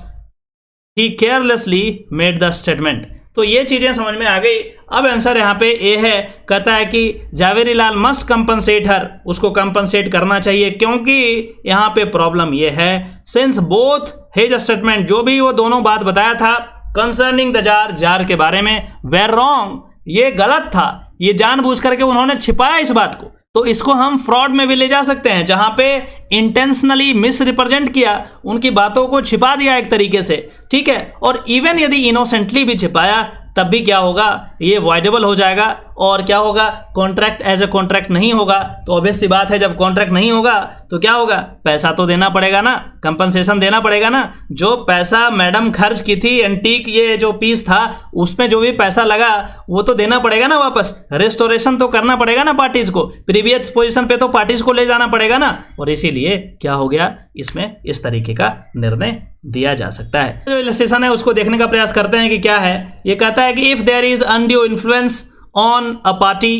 he carelessly made the statement. तो ये चीजें समझ में आ गई। अब आंसर यहाँ पे ए है, कहता है कि जावेरी लाल मस्ट कंपनसेट हर, उसको कंपनसेट करना चाहिए, क्योंकि यहाँ पे प्रॉब्लम ये है सिंस बोथ हिज स्टेटमेंट, जो भी वो दोनों बात बताया था कंसर्निंग द जार, जार के बारे में, वेर रॉन्ग, ये गलत था, ये जानबूझ करके उन्होंने छिपाया इस बात को। तो इसको हम फ्रॉड में भी ले जा सकते हैं, जहां पे इंटेंशनली मिस रिप्रेजेंट किया, उनकी बातों को छिपा दिया एक तरीके से। ठीक है, और इवन यदि इनोसेंटली भी छिपाया तब भी क्या होगा, ये वॉइडेबल हो जाएगा, और क्या होगा, कॉन्ट्रैक्ट एज ए कॉन्ट्रैक्ट नहीं होगा। तो ऑब्वियस सी बात है, जब कॉन्ट्रैक्ट नहीं होगा तो क्या होगा, पैसा तो देना पड़ेगा ना, कंपनसेशन देना पड़ेगा ना। जो पैसा मैडम खर्च की थी एंटीक ये जो पीस था, उसमें जो भी पैसा लगा वो तो देना पड़ेगा ना वापस, रेस्टोरेशन तो करना पड़ेगा ना पार्टीज को, प्रीवियस पोजीशन पे तो पार्टीज को ले जाना पड़ेगा ना। और इसीलिए क्या हो गया, इसमें इस तरीके का निर्णय दिया जा सकता है। जो इलस्ट्रेशन है उसको देखने का प्रयास करते हैं कि क्या है। ये कहता है कि if there is undue influence on a party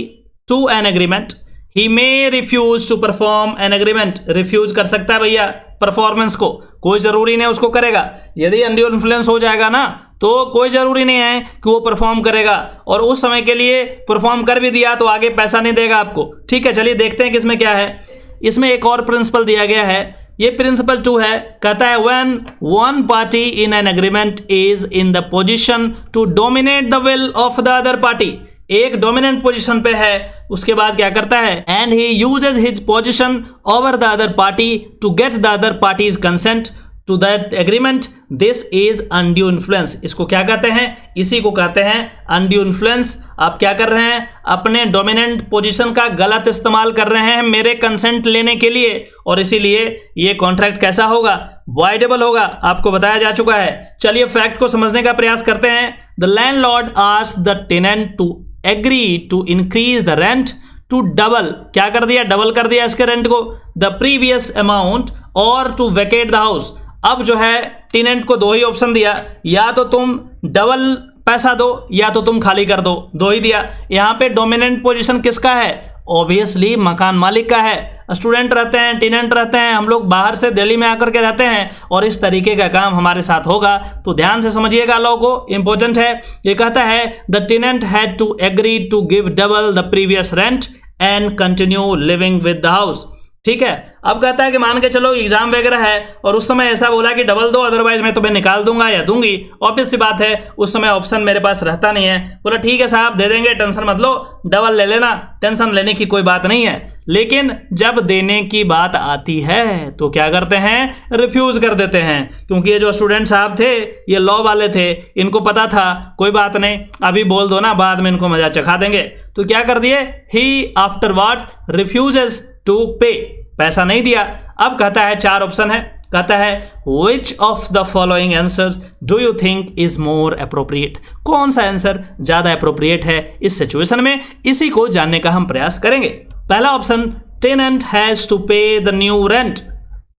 to an agreement he may refuse to perform an agreement. Refuse कर सकता है भैया परफॉर्मेंस को, कोई जरूरी नहीं उसको करेगा। यदि अनड्यू इन्फ्लुएंस हो जाएगा ना तो कोई जरूरी नहीं है कि वो परफॉर्म करेगा, और उस समय के लिए परफॉर्म कर भी दिया तो आगे पैसा नहीं देगा आपको। ठीक है, चलिए देखते हैं कि इसमें क्या है। इसमें एक और प्रिंसिपल दिया गया है, ये प्रिंसिपल 2 है। कहता है when one party in an agreement is in the position to dominate the will of the other party, एक डोमिनेंट पोजीशन पे है, उसके बाद क्या करता है, and he uses his position over the other party to get the other party's consent to that agreement, this is undue influence. इसको क्या कहते हैं, इसी को कहते हैं अनड्यू इन्फ्लुएंस। आप क्या कर रहे हैं, अपने डोमिनेंट पोजीशन का गलत इस्तेमाल कर रहे हैं मेरे कंसेंट लेने के लिए, और इसीलिए ये कॉन्ट्रैक्ट कैसा होगा, वॉइडेबल होगा, आपको बताया जा चुका है। चलिए फैक्ट को समझने का प्रयास करते हैं। The landlord asked the tenant to agree to increase the rent to double, क्या कर दिया, डबल कर दिया इसके रेंट को, द प्रीवियस अमाउंट, और टू वेकेट द हाउस। अब जो है टेनेंट को 2 ही ऑप्शन दिया, या तो तुम डबल पैसा दो या तो तुम खाली कर दो, 2 ही दिया। यहाँ पे डोमिनेंट पोजीशन किसका है, ऑब्वियसली मकान मालिक का है। स्टूडेंट रहते हैं, टेनेंट रहते हैं, हम लोग बाहर से दिल्ली में आकर के रहते हैं, और इस तरीके का काम हमारे साथ होगा, तो ध्यान से समझिएगा लॉ को, इंपॉर्टेंट है। ये कहता है the tenant had to agree to give double the previous rent and continue living with the house. ठीक है, अब कहता है कि मान के चलो एग्जाम वगैरह है और उस समय ऐसा बोला कि डबल दो अदरवाइज मैं तुम्हें निकाल दूंगा या दूंगी। ऑब्वियस सी बात है उस समय ऑप्शन मेरे पास रहता नहीं है। बोला ठीक है साहब दे देंगे, टेंशन मत लो, डबल ले लेना, टेंशन लेने की कोई बात नहीं है। लेकिन जब देने की बात आती है तो क्या करते हैं, रिफ्यूज कर देते हैं। क्योंकि ये जो स्टूडेंट साहब थे ये लॉ वाले थे, इनको पता था कोई बात नहीं अभी बोल दो ना, बाद में इनको मजा चखा देंगे। तो क्या कर दिए, ही आफ्टरवर्ड्स रिफ्यूजेस टू पे, पैसा नहीं दिया। अब कहता है 4 ऑप्शन है, कहता है which of the following answers do you think is more appropriate? कौन सा आंसर ज्यादा अप्रोप्रिएट है इस सिचुएशन में, इसी को जानने का हम प्रयास करेंगे। पहला option, tenant has to pay the new rent.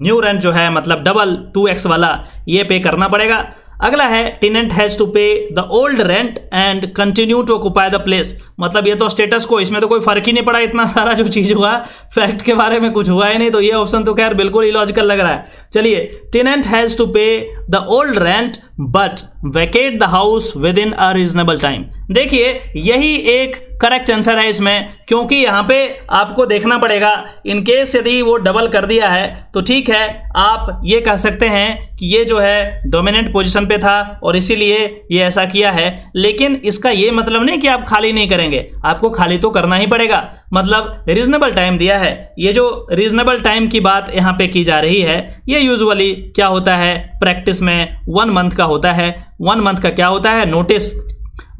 New rent जो है मतलब डबल 2x वाला, ये पे करना पड़ेगा। अगला है tenant has to pay the old rent and continue to occupy the place. मतलब ये तो स्टेटस को, इसमें तो कोई फर्क ही नहीं पड़ा, इतना सारा जो चीज हुआ फैक्ट के बारे में कुछ हुआ ही नहीं, तो ये ऑप्शन तो खैर बिल्कुल इलॉजिकल लग रहा है। चलिए, tenant has to pay the old rent but vacate the house with in a reasonable time. देखिए यही एक करेक्ट आंसर है इसमें, क्योंकि यहाँ पे आपको देखना पड़ेगा, इन केस यदि वो डबल कर दिया है तो ठीक है, आप ये कह सकते हैं कि ये जो है डोमिनेंट पोजीशन पे था और इसीलिए ये ऐसा किया है, लेकिन इसका ये मतलब नहीं कि आप खाली नहीं करेंगे, आपको खाली तो करना ही पड़ेगा। मतलब रीजनेबल टाइम दिया है, ये जो रीजनेबल टाइम की बात यहाँ पे की जा रही है, ये यूजुअली क्या होता है प्रैक्टिस में 1 मंथ का होता है। 1 मंथ का क्या होता है,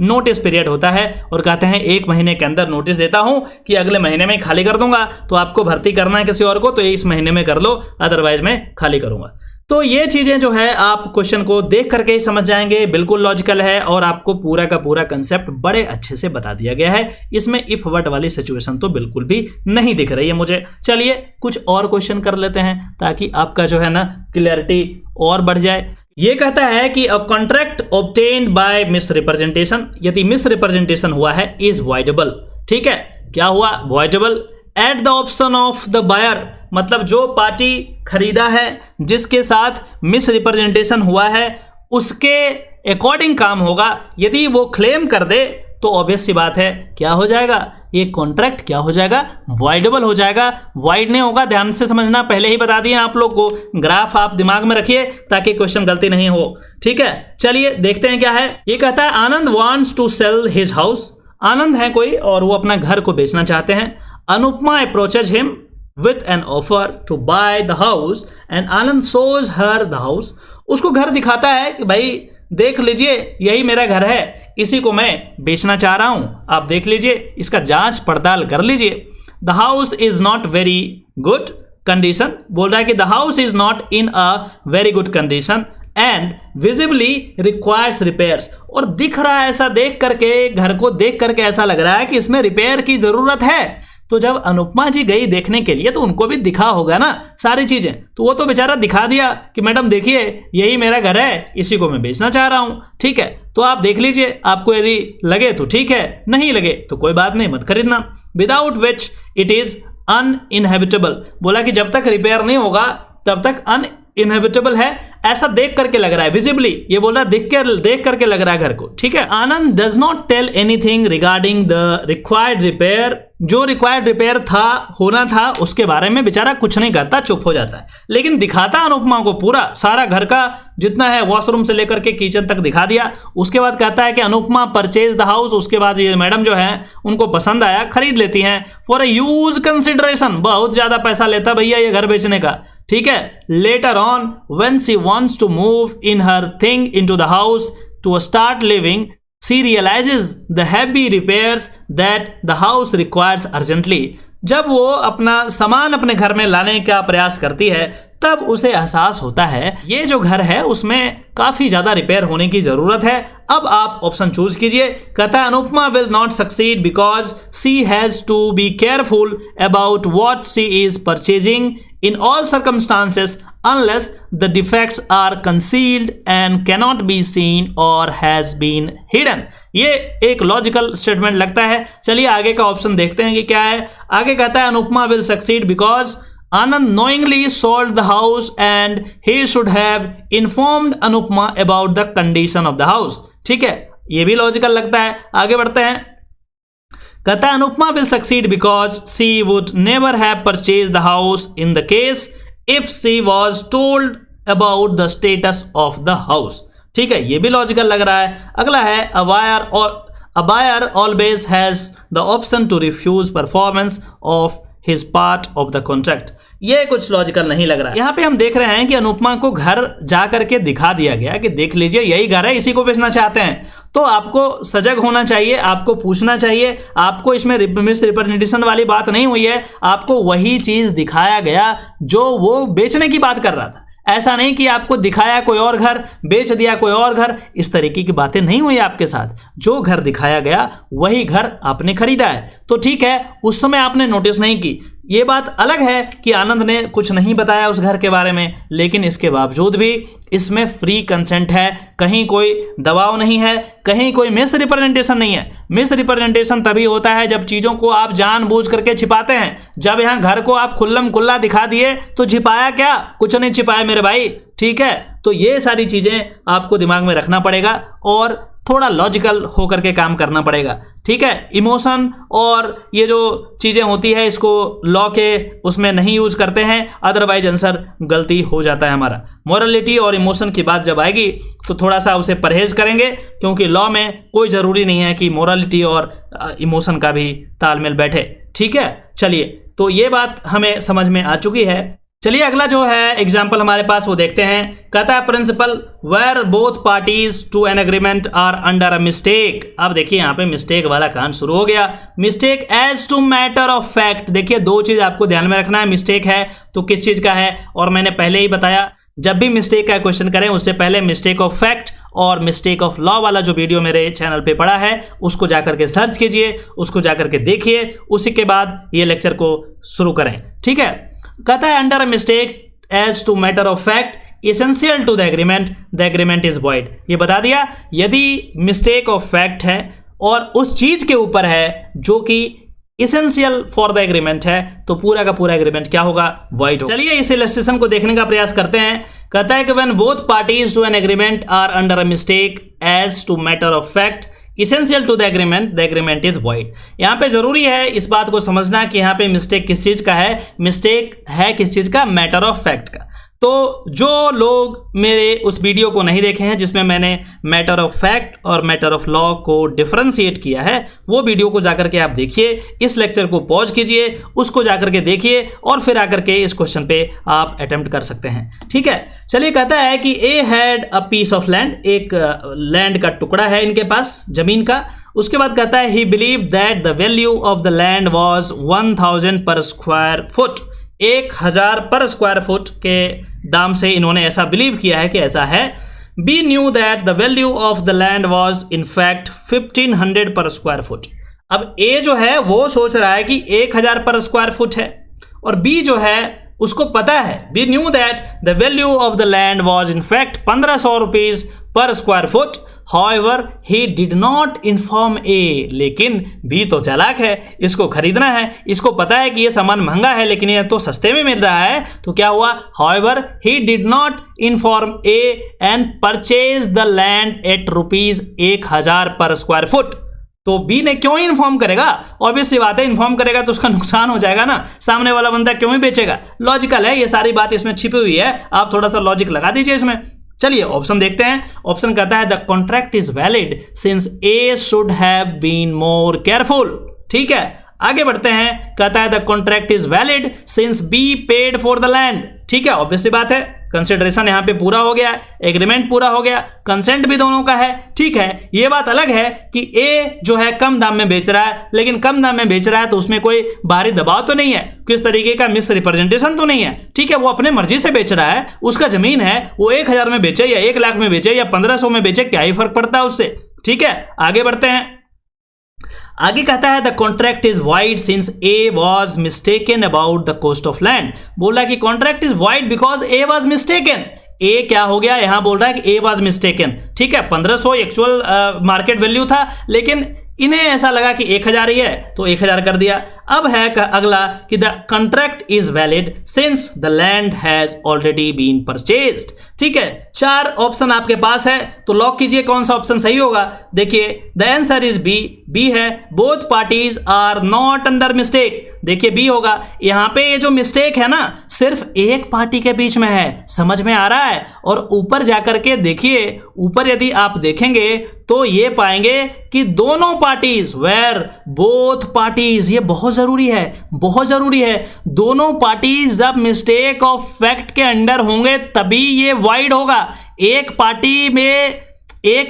नोटिस पीरियड होता है, और कहते हैं 1 महीने के अंदर नोटिस देता हूं कि अगले महीने में खाली कर दूंगा, तो आपको भर्ती करना है किसी और को तो इस महीने में कर लो, अदरवाइज मैं खाली करूंगा। तो ये चीजें जो है आप क्वेश्चन को देख करके ही समझ जाएंगे, बिल्कुल लॉजिकल है और आपको पूरा का पूरा कंसेप्ट बड़े अच्छे से बता दिया गया है। इसमें इफ बट वाली सिचुएशन तो बिल्कुल भी नहीं दिख रही है मुझे। चलिए कुछ और क्वेश्चन कर लेते हैं ताकि आपका जो है ना क्लियरिटी और बढ़ जाए। ये कहता है कि a contract obtained by misrepresentation, यदि मिस रिप्रेजेंटेशन हुआ है, इज वॉइडेबल। ठीक है, क्या हुआ, voidable at the option of the buyer. मतलब जो पार्टी खरीदा है, जिसके साथ मिस रिप्रेजेंटेशन हुआ है, उसके अकॉर्डिंग काम होगा। यदि वो क्लेम कर दे तो ऑब्वियस सी बात है क्या हो जाएगा, ये कॉन्ट्रैक्ट क्या हो जाएगा, वॉइडेबल हो जाएगा। वाइड नहीं होगा, ध्यान से समझना, पहले ही बता दिए आप लोग को। ग्राफ आप दिमाग में रखिए ताकि क्वेश्चन गलती नहीं हो। ठीक है, चलिए देखते हैं क्या है। ये कहता है Anand wants to sell his house. Anand है कोई और वो अपना घर को बेचना चाहते हैं। Anupama approaches him with an offer to buy the house and Anand shows her the house। उसको घर दिखाता है कि भाई देख लीजिए यही मेरा घर है, इसी को मैं बेचना चाह रहा हूं, आप देख लीजिए, इसका जांच पड़ताल कर लीजिए। The house is not very good condition, बोल रहा है कि the house is not in a very good condition and visibly requires repairs. और दिख रहा है ऐसा, देख करके, घर को देख करके ऐसा लग रहा है कि इसमें रिपेयर की जरूरत है। तो जब अनुपमा जी गई देखने के लिए तो उनको भी दिखा होगा ना सारी चीजें, तो वो तो बेचारा दिखा दिया कि मैडम देखिए यही मेरा घर है, इसी को मैं बेचना चाह रहा हूं। ठीक है, तो आप देख लीजिए, आपको यदि लगे तो ठीक है, नहीं लगे तो कोई बात नहीं, मत खरीदना। विदाउट विच इट इज अनइनहेबिटेबल, बोला कि जब तक रिपेयर नहीं होगा तब तक अनइनहेबिटेबल है, ऐसा देख करके लग रहा है, विजिबली, ये बोल रहा है देख करके लग रहा है घर को। ठीक है, Anand does not tell anything regarding the required repair. जो रिक्वायर्ड रिपेयर था, होना था, उसके बारे में बेचारा कुछ नहीं करता, चुप हो जाता है, लेकिन दिखाता अनुपमा को पूरा सारा घर का जितना है, वॉशरूम से लेकर के किचन तक दिखा दिया। उसके बाद कहता है कि अनुपमा परचेज द हाउस। उसके बाद ये मैडम जो है उनको पसंद आया, खरीद लेती हैं फॉर ए यूज कंसिडरेशन। बहुत ज्यादा पैसा लेता भैया ये घर बेचने का। ठीक है, later on when she wants to move in her thing into the house to start living, she realizes the heavy repairs that the house requires urgently। जब वो अपना सामान अपने घर में लाने का प्रयास करती है तब उसे एहसास होता है ये जो घर है उसमें काफी ज्यादा रिपेयर होने की जरूरत है। अब आप ऑप्शन चूज कीजिए। कहता है Anupama will not succeed because she has to be careful about what she is purchasing in all circumstances unless the defects are concealed and cannot be seen or has been hidden। ये एक logical statement लगता है। चलिए आगे का option देखते हैं कि क्या है। आगे कहता है Anupama will succeed because Anand knowingly sold the house and he should have informed Anupma about the condition of the house। ठीक है, ये भी लॉजिकल लगता है। आगे बढ़ते हैं। कहता है Anupama will succeed because she would never have purchase the house in the case if she was told about the status of the house. ठीक है, ये भी लॉजिकल लग रहा है। अगला है a buyer always has the option to refuse performance of his part of the contract. ये कुछ लॉजिकल नहीं लग रहा है। यहाँ पे हम देख रहे हैं कि अनुपमा को घर जा करके दिखा दिया गया कि देख लीजिए यही घर है, इसी को बेचना चाहते हैं। तो आपको सजग होना चाहिए, आपको पूछना चाहिए, आपको इसमें मिस रिप्रेजेंटेशन वाली बात नहीं हुई है, आपको वही चीज दिखाया गया जो वो बेचने की बात कर रहा था। ऐसा नहीं कि आपको दिखाया कोई और घर, बेच दिया कोई और घर, इस तरीके की बातें नहीं हुई आपके साथ। जो घर दिखाया गया वही घर आपने खरीदा है, तो ठीक है, उस समय आपने नोटिस नहीं की। ये बात अलग है कि आनंद ने कुछ नहीं बताया उस घर के बारे में, लेकिन इसके बावजूद भी इसमें फ्री कंसेंट है, कहीं कोई दबाव नहीं है, कहीं कोई मिस रिप्रेजेंटेशन नहीं है। मिस रिप्रेजेंटेशन तभी होता है जब चीज़ों को आप जानबूझ करके छिपाते हैं। जब यहाँ घर को आप खुल्लम खुल्ला दिखा दिए तो छिपाया क्या? कुछ नहीं छिपाया मेरे भाई, ठीक है। तो ये सारी चीज़ें आपको दिमाग में रखना पड़ेगा और थोड़ा लॉजिकल होकर के काम करना पड़ेगा, ठीक है। इमोशन और ये जो चीज़ें होती है इसको लॉ के उसमें नहीं यूज करते हैं, अदरवाइज आंसर गलती हो जाता है हमारा। मोरालिटी और इमोशन की बात जब आएगी तो थोड़ा सा उसे परहेज करेंगे, क्योंकि लॉ में कोई ज़रूरी नहीं है कि मोरालिटी और इमोशन का भी तालमेल बैठे, ठीक है। चलिए, तो ये बात हमें समझ में आ चुकी है। चलिए अगला जो है एग्जाम्पल हमारे पास वो देखते हैं। कहता है principle where both parties to an agreement are under a mistake. अब देखिए यहाँ पे मिस्टेक वाला कांड शुरू हो गया। Mistake as to matter of fact. देखिए दो चीज आपको ध्यान में रखना है, मिस्टेक है तो किस चीज का है, और मैंने पहले ही बताया जब भी मिस्टेक का क्वेश्चन करें उससे पहले मिस्टेक ऑफ फैक्ट और मिस्टेक ऑफ लॉ वाला जो वीडियो मेरे चैनल पे पड़ा है उसको जाकर के सर्च कीजिए, उसको जाकर के देखिए, उसी के बाद ये लेक्चर को शुरू करें, ठीक है। कहता है under a mistake as to matter of fact essential to the agreement is void. ये बता दिया, यदि मिस्टेक ऑफ फैक्ट है और उस चीज के ऊपर है जो कि इसेंशियल फॉर द एग्रीमेंट है तो पूरा का पूरा एग्रीमेंट क्या होगा? वॉइड होगा। चलिए इस इलस्ट्रेशन को देखने का प्रयास करते हैं। कहता है कि when both parties to an agreement are under a mistake as to matter of fact essential to the agreement is void. यहाँ पे जरूरी है इस बात को समझना कि यहाँ पे मिस्टेक किस चीज का है। मिस्टेक है किस चीज का? मैटर ऑफ फैक्ट का। तो जो लोग मेरे उस वीडियो को नहीं देखे हैं जिसमें मैंने मैटर ऑफ फैक्ट और मैटर ऑफ लॉ को डिफरेंशिएट किया है, वो वीडियो को जाकर के आप देखिए, इस लेक्चर को पॉज कीजिए, उसको जाकर के देखिए और फिर आकर के इस क्वेश्चन पे आप अटेम्प्ट कर सकते हैं, ठीक है। चलिए कहता है कि A had a piece of land, एक लैंड का टुकड़ा है इनके पास, जमीन का। उसके बाद कहता है ही believe that the value of the land was 1000 पर स्क्वायर फुट। 1000 पर स्क्वायर फुट के दाम से इन्होंने ऐसा बिलीव किया है कि ऐसा है। B knew that the value of the land was in fact 1500 per square foot. अब ए जो है वो सोच रहा है कि 1000 पर स्क्वायर फुट है, और बी जो है उसको पता है, B knew that the value of the land was in fact 1500 rupees per square foot. However, he did not inform A, लेकिन B तो चालाक है, इसको खरीदना है, इसको पता है कि ये सामान महंगा है लेकिन ये तो सस्ते में मिल रहा है, तो क्या हुआ? However, he did not inform A and purchased the land at rupees 1000 पर स्क्वायर फुट। तो बी ने क्यों इन्फॉर्म करेगा? ऑब्वियस सी बात है, इन्फॉर्म करेगा तो उसका नुकसान हो जाएगा ना, सामने वाला बंदा क्यों ही बेचेगा? लॉजिकल है, ये सारी बात इसमें छिपी हुई है, आप थोड़ा सा लॉजिक लगा दीजिए इसमें। चलिए ऑप्शन देखते हैं। ऑप्शन कहता है the contract is valid since A should have been more careful. ठीक है, आगे बढ़ते हैं। कहता है the contract is valid since B paid for the land. ठीक है, ऑब्वियस सी बात है, कंसिडरेशन यहां पे पूरा हो गया, एग्रीमेंट पूरा हो गया, कंसेंट भी दोनों का है। ठीक है, ये बात अलग है कि ए जो है कम दाम में बेच रहा है, लेकिन कम दाम में बेच रहा है तो उसमें कोई बाहरी दबाव तो नहीं है, किस तरीके का मिस रिप्रेजेंटेशन तो नहीं है। ठीक है, वो अपने मर्जी से बेच रहा है, उसका जमीन है, वो 1000 में बेचे या 1 लाख में बेचे या 1500 में बेचे, क्या ही फर्क पड़ता है उससे। ठीक है, आगे बढ़ते हैं। आगे कहता है the contract is void since A was mistaken about the cost of land. बोला कि contract is void because A was mistaken. A क्या हो गया? यहां बोल रहा है कि ए वॉज मिस्टेकन। ठीक है, 1500 एक्चुअल मार्केट वैल्यू था, लेकिन इन्हें ऐसा लगा कि 1000 ही है तो 1000 कर दिया। अब है अगला कि the contract is valid since the land has already been purchased. ठीक है, 4 ऑप्शन आपके पास है, तो लॉक कीजिए कौन सा ऑप्शन सही होगा। देखिए the answer is B. B है both parties are not under mistake. देखिए बी होगा। यहां पे ये जो मिस्टेक है ना सिर्फ एक पार्टी के बीच में है, समझ में आ रहा है। और ऊपर जाकर के देखिए, ऊपर यदि आप देखेंगे तो ये पाएंगे कि दोनों पार्टीज, वेयर बोथ पार्टीज, ये बहुत जरूरी है, बहुत जरूरी है। दोनों पार्टीज जब मिस्टेक ऑफ फैक्ट के अंडर होंगे तभी ये वाइड होगा। एक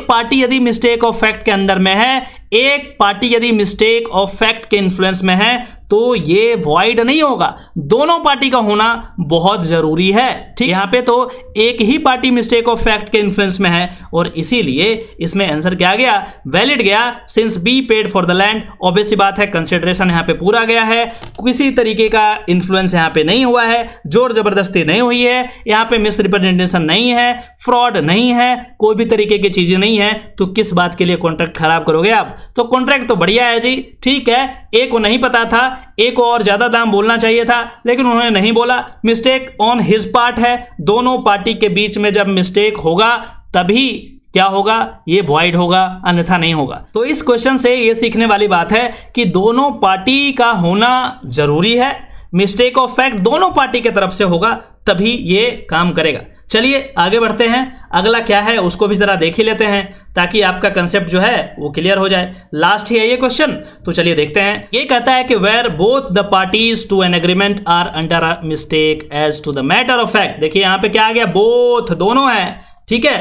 पार्टी यदि मिस्टेक ऑफ फैक्ट के अंडर में है, एक पार्टी यदि मिस्टेक ऑफ फैक्ट के इन्फ्लुएंस में है, तो ये वॉइड नहीं होगा, दोनों पार्टी का होना बहुत जरूरी है। ठीक, यहाँ पे तो एक ही पार्टी मिस्टेक ऑफ फैक्ट के इन्फ्लुएंस में है और इसीलिए इसमें आंसर क्या गया, वैलिड गया। Since B paid for the land, obvious सी बात है कंसिडरेशन यहाँ पे पूरा गया है, किसी तरीके का इन्फ्लुएंस यहाँ पे नहीं हुआ है, जोर जबरदस्ती नहीं हुई है, यहाँ पे मिस रिप्रेजेंटेशन नहीं है, फ्रॉड नहीं है, कोई भी तरीके की चीजें नहीं है, तो किस बात के लिए कॉन्ट्रैक्ट खराब करोगे आप। तो कॉन्ट्रैक्ट तो बढ़िया है जी, ठीक है। ए को नहीं पता था, ए को और ज्यादा दाम बोलना चाहिए था, लेकिन उन्होंने नहीं बोला, मिस्टेक ऑन हिज पार्ट है। दोनों पार्टी के बीच में जब मिस्टेक होगा तभी क्या होगा, ये वॉइड होगा, अन्यथा नहीं होगा। तो इस क्वेश्चन से ये सीखने वाली बात है कि दोनों पार्टी का होना जरूरी है, मिस्टेक ऑफ फैक्ट दोनों पार्टी की तरफ से होगा तभी ये काम करेगा। चलिए आगे बढ़ते हैं, अगला क्या है उसको भी जरा देख ही लेते हैं ताकि आपका कंसेप्ट जो है वो क्लियर हो जाए। लास्ट ही है ये क्वेश्चन, तो चलिए देखते हैं। ये कहता है कि where both the parties to an agreement are under a mistake as to the matter of fact. देखिए यहाँ पे क्या आ गया, बोथ, दोनों है, ठीक है।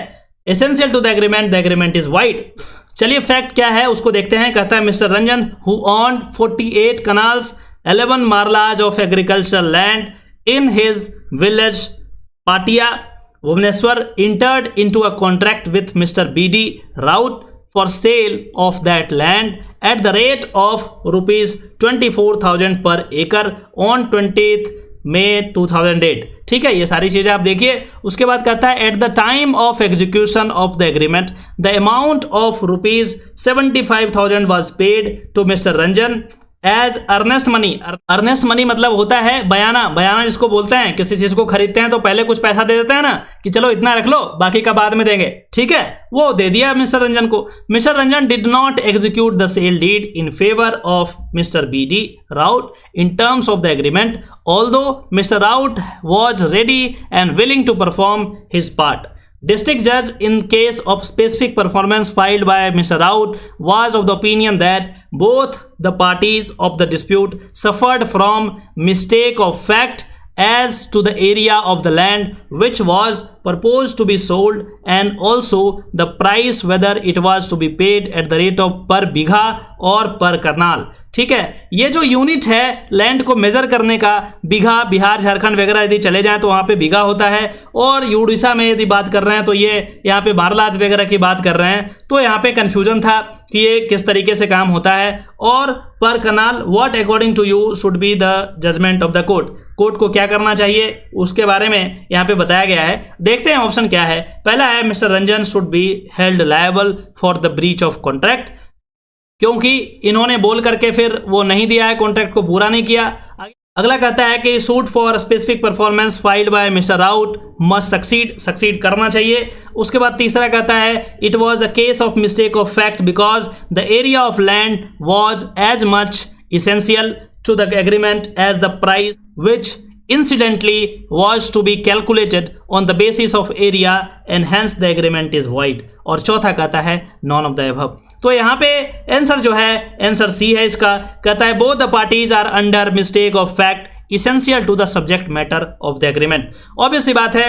Essential to the agreement is void. चलिए फैक्ट क्या है उसको देखते हैं। कहता है mister Ranjan who owned 48 kanals 11 marlas of agricultural land in his village Patia Bhubaneswar entered into a contract with Mr. B.D. Raut for sale of that land at the rate of rupees 24,000 per acre on 20th May 2008। ठीक है, ये सारी चीजें आप देखिए। उसके बाद कहता है at the time of execution of the agreement the amount of rupees 75,000 was paid to mister Ranjan as earnest money. Earnest money मतलब होता है बयाना, बयाना जिसको बोलते हैं, किसी चीज को खरीदते हैं तो पहले कुछ पैसा दे देते हैं ना कि चलो इतना रख लो बाकी का बाद में देंगे, ठीक है, वो दे दिया मिस्टर रंजन को। Mister Ranjan did not execute the sale deed in favour of mister B D Rout in terms of the agreement although mister Rout was ready and willing to perform his part. District judge in case of specific performance filed by Mr. Raut was of the opinion that both the parties of the dispute suffered from mistake of fact as to the area of the land which was proposed to be sold and also the price whether it was to be paid at the rate of per बीघा और पर करनाल। ठीक है, ये जो unit है land को major करने का, बीघा, बिहार झारखंड वगैरह यदि चले जाएं तो वहाँ पे बीघा होता है, और उड़ीसा में यदि बात कर रहे हैं तो ये यहाँ पे मारलाज वगैरह की बात कर रहे हैं, तो यहाँ पे कन्फ्यूजन था कि ये किस तरीके से काम होता है। और पर kanal what according to you should be the judgement of the court, court को क्या करना चाहिए उसके बारे में यहाँ पे बताया गया है। देखते हैं ऑप्शन क्या है। पहला है mister Ranjan should be held liable for the breach of contract, क्योंकि इन्होंने बोल करके फिर वो नहीं दिया है, कॉन्ट्रैक्ट को पूरा नहीं किया। अगला कहता है कि suit for specific performance filed by mister Rout must succeed करना चाहिए। उसके बाद तीसरा कहता है it was a case of mistake of fact because the area of land was as much essential to the agreement as the price which incidentally was to be calculated on the basis of area and hence the agreement is void। और चौथा कहता है none of the above। तो यहाँ पे answer जो है answer C है इसका। कहता है both the parties are under mistake of fact essential to the subject matter of the agreement। Obvious सी बात है,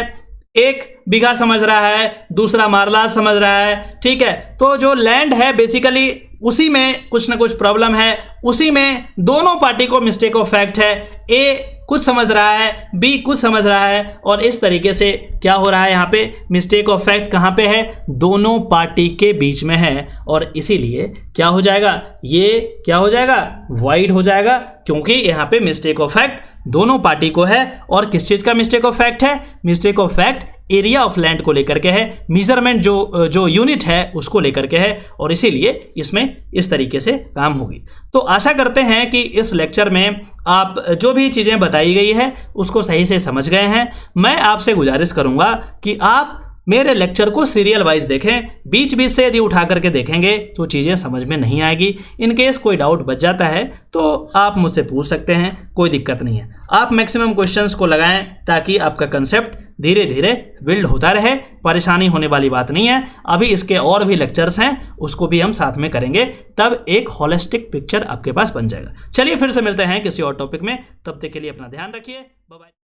एक बीघा समझ रहा है, दूसरा मारलाज समझ रहा है, ठीक है। तो जो लैंड है बेसिकली उसी में कुछ ना कुछ प्रॉब्लम है, उसी में दोनों पार्टी को मिस्टेक ऑफ फैक्ट है। ए कुछ समझ रहा है, बी कुछ समझ रहा है, और इस तरीके से क्या हो रहा है यहाँ पे मिस्टेक ऑफ फैक्ट कहाँ पे है, दोनों पार्टी के बीच में है, और इसीलिए क्या हो जाएगा, ये क्या हो जाएगा, वाइड हो जाएगा, क्योंकि यहाँ पे मिस्टेक ऑफ फैक्ट दोनों पार्टी को है। और किस चीज का मिस्टेक ऑफ फैक्ट है, mistake of fact area of land को लेकर के है, मेजरमेंट जो यूनिट है उसको लेकर के है, और इसीलिए इसमें इस तरीके से काम होगी। तो आशा करते हैं कि इस लेक्चर में आप जो भी चीज़ें बताई गई है उसको सही से समझ गए हैं। मैं आपसे गुजारिश करूंगा कि आप मेरे लेक्चर को सीरियल वाइज देखें, बीच बीच से यदि उठा करके देखेंगे तो चीज़ें समझ में नहीं आएगी। इन केस कोई डाउट बच जाता है तो आप मुझसे पूछ सकते हैं, कोई दिक्कत नहीं है। आप मैक्सिमम क्वेश्चंस को लगाएं ताकि आपका कंसेप्ट धीरे धीरे बिल्ड होता रहे, परेशानी होने वाली बात नहीं है। अभी इसके और भी लेक्चर्स हैं, उसको भी हम साथ में करेंगे, तब एक होलिस्टिक पिक्चर आपके पास बन जाएगा। चलिए फिर से मिलते हैं किसी और टॉपिक में, तब तक के लिए अपना ध्यान रखिए, बाय बाय।